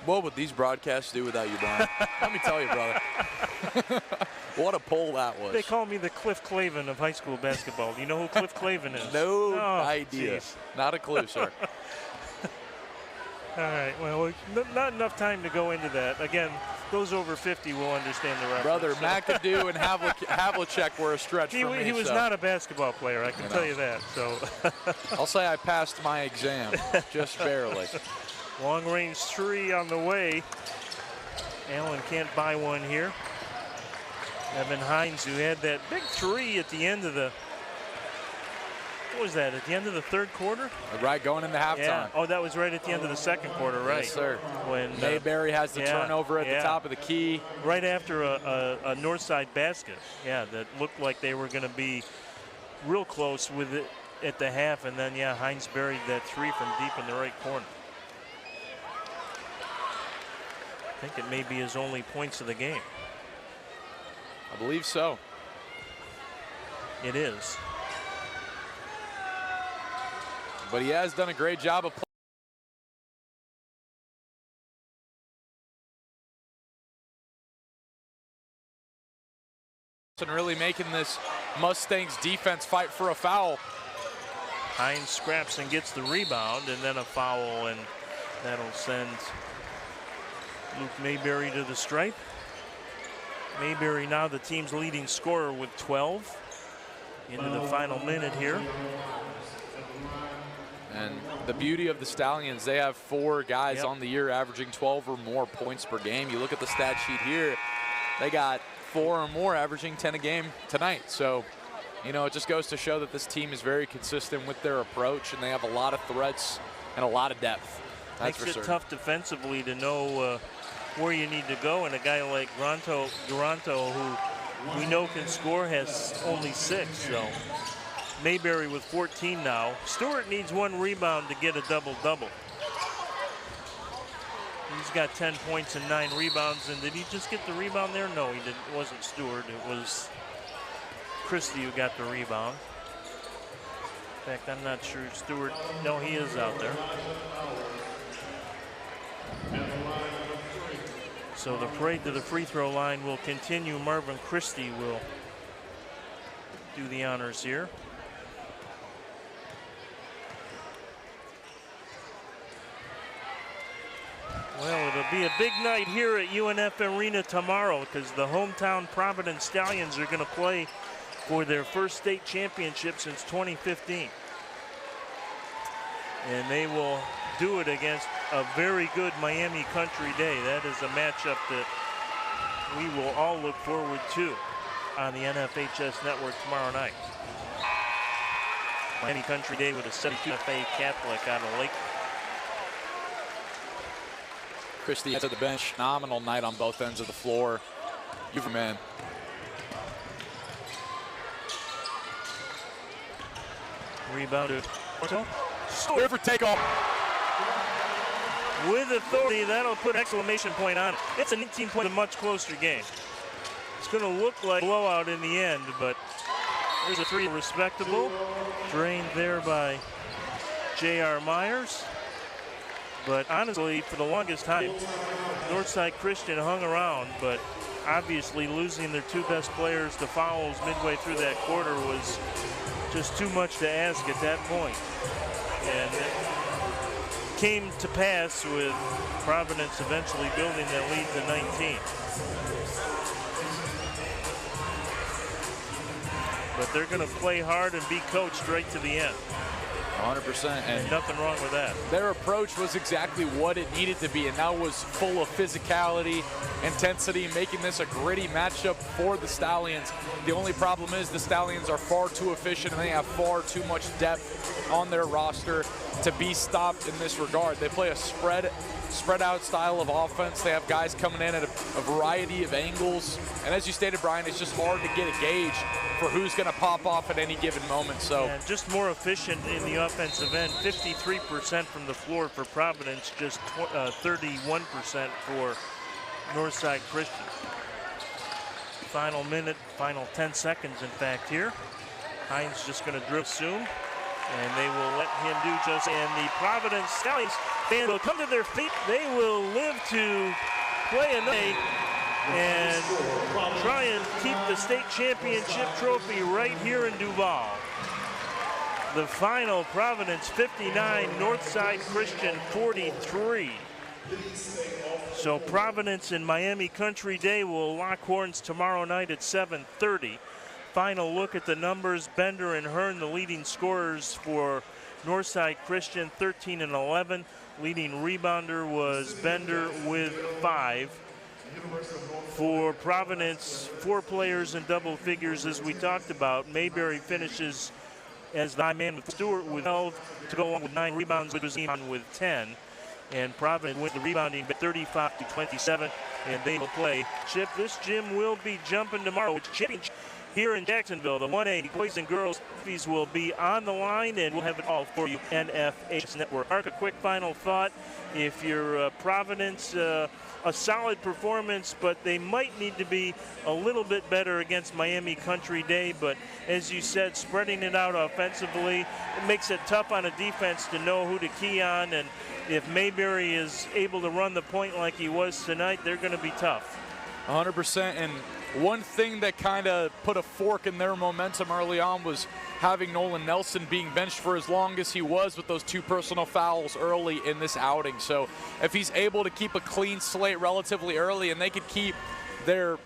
What would these broadcasts do without you, Brian? Let me tell you, brother. What a pull that was. They call me the Cliff Clavin of high school basketball. Do you know who Cliff Clavin is? No idea. Geez. Not a clue, sir. All right, well, not enough time to go into that. Again, those over 50 will understand the reference. Brother, McAdoo and Havlicek were a stretch for me. He was not a basketball player, I can tell you that. So I'll say I passed my exam, just barely. Long-range three on the way. Allen can't buy one here. Evan Hines, who had that big three at the end of the, what was that, at the end of the third quarter? Right, going into halftime. Yeah. Oh, that was right at the end of the second quarter, right? Yes, sir. When Mayberry has the turnover at the top of the key. Right after a Northside basket. Yeah, that looked like they were going to be real close with it at the half, and then, yeah, Hines buried that three from deep in the right corner. I think it may be his only points of the game. I believe so. It is. But he has done a great job of and really making this Mustangs defense fight for a foul. Hines scraps and gets the rebound, and then a foul, and that'll send Luke Mayberry to the stripe. Mayberry now the team's leading scorer with 12 into the final minute here. And the beauty of the Stallions, they have 4 guys on the year averaging 12 or more points per game. You look at the stat sheet here, they got 4 or more averaging 10 a game tonight. So, you know, it just goes to show that this team is very consistent with their approach, and they have a lot of threats and a lot of depth. That's Makes for it certain. tough defensively to know where you need to go, and a guy like Duranto, who we know can score, has only 6. So Mayberry with 14 now. Stewart needs 1 rebound to get a double-double. He's got 10 points and 9 rebounds, and did he just get the rebound there? No, he didn't. It wasn't Stewart. It was Christie who got the rebound. In fact, I'm not sure Stewart. No, he is out there. So the parade to the free throw line will continue. Marvin Christie will do the honors here. Well, it'll be a big night here at UNF Arena tomorrow because the hometown Providence Stallions are going to play for their first state championship since 2015. And they will do it against a very good Miami Country Day. That is a matchup that we will all look forward to on the NFHS network tomorrow night. Miami Country Day with a 72 FA Catholic out of Lake. Christie to the bench. Phenomenal night on both ends of the floor. You've man. Rebounded. Clear for takeoff. With authority, that'll put an exclamation point on it. It's a 19-point, a much closer game. It's going to look like a blowout in the end, but there's a three. Respectable. Drained there by J.R. Myers. But honestly, for the longest time, Northside Christian hung around, but obviously losing their two best players to fouls midway through that quarter was just too much to ask at that point. And it came to pass with Providence eventually building that lead to 19. But they're going to play hard and be coached right to the end. 100%. And nothing wrong with that. Their approach was exactly what it needed to be, and that was full of physicality, intensity, making this a gritty matchup for the Stallions. The only problem is the Stallions are far too efficient, and they have far too much depth on their roster to be stopped in this regard. They play a spread out style of offense. They have guys coming in at a variety of angles, and as you stated, Brian, it's just hard to get a gauge for who's going to pop off at any given moment. So and just more efficient in the offensive end. 53% from the floor for Providence, just 31% for Northside Christian. Final minute, final 10 seconds in fact here. Hines just going to dribble soon, and they will let him do just, and the Providence Stallions fans will come to their feet. They will live to play a night and try and keep the state championship trophy right here in Duval. The final, Providence 59, Northside Christian 43. So Providence and Miami Country Day will lock horns tomorrow night at 7:30. Final look at the numbers. Bender and Hearn, the leading scorers for Northside Christian, 13 and 11. Leading rebounder was Bender with 5. For Providence, 4 players in double figures, as we talked about. Mayberry finishes as the high man with Stewart with 12 to go along with 9 rebounds, with Zeman with 10. And Providence wins the rebounding by 35-27, and they will play. Chip, this gym will be jumping tomorrow. It's championship here in Jacksonville. The 1A boys and girls trophies will be on the line, and we'll have it all for you. NFHS Network. Mark, a quick final thought. If you're Providence, a solid performance, but they might need to be a little bit better against Miami Country Day. But as you said, spreading it out offensively, it makes it tough on a defense to know who to key on. And if Mayberry is able to run the point like he was tonight, they're going to be tough. 100%. And one thing that kind of put a fork in their momentum early on was having Nolan Nelson being benched for as long as he was with those 2 personal fouls early in this outing. So if he's able to keep a clean slate relatively early and they could keep their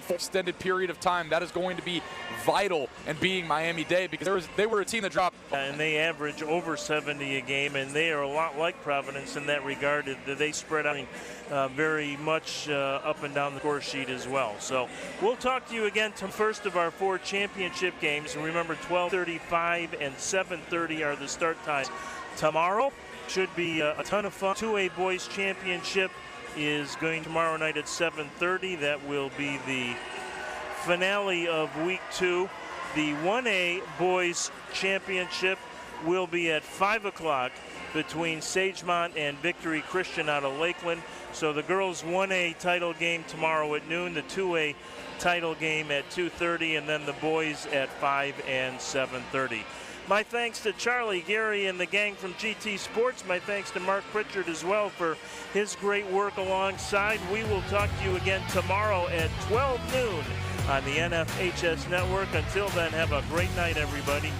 extended period of time, that is going to be vital in beating Miami Day, because they were a team that dropped. And they average over 70 a game, and they are a lot like Providence in that regard. They spread out very much up and down the score sheet as well. So we'll talk to you again to first of our 4 championship games. And remember, 12:35 and 7:30 are the start times tomorrow. Should be a ton of fun. 2A Boys Championship is going tomorrow night at 7:30. That will be the finale of week 2. The 1A Boys Championship will be at 5 o'clock between Sagemont and Victory Christian out of Lakeland. So the girls 1A title game tomorrow at noon, the 2A title game at 2:30, and then the boys at 5 and 7:30. My thanks to Charlie, Gary, and the gang from GT Sports. My thanks to Mark Pritchard as well for his great work alongside. We will talk to you again tomorrow at 12 noon on the NFHS Network. Until then, have a great night, everybody.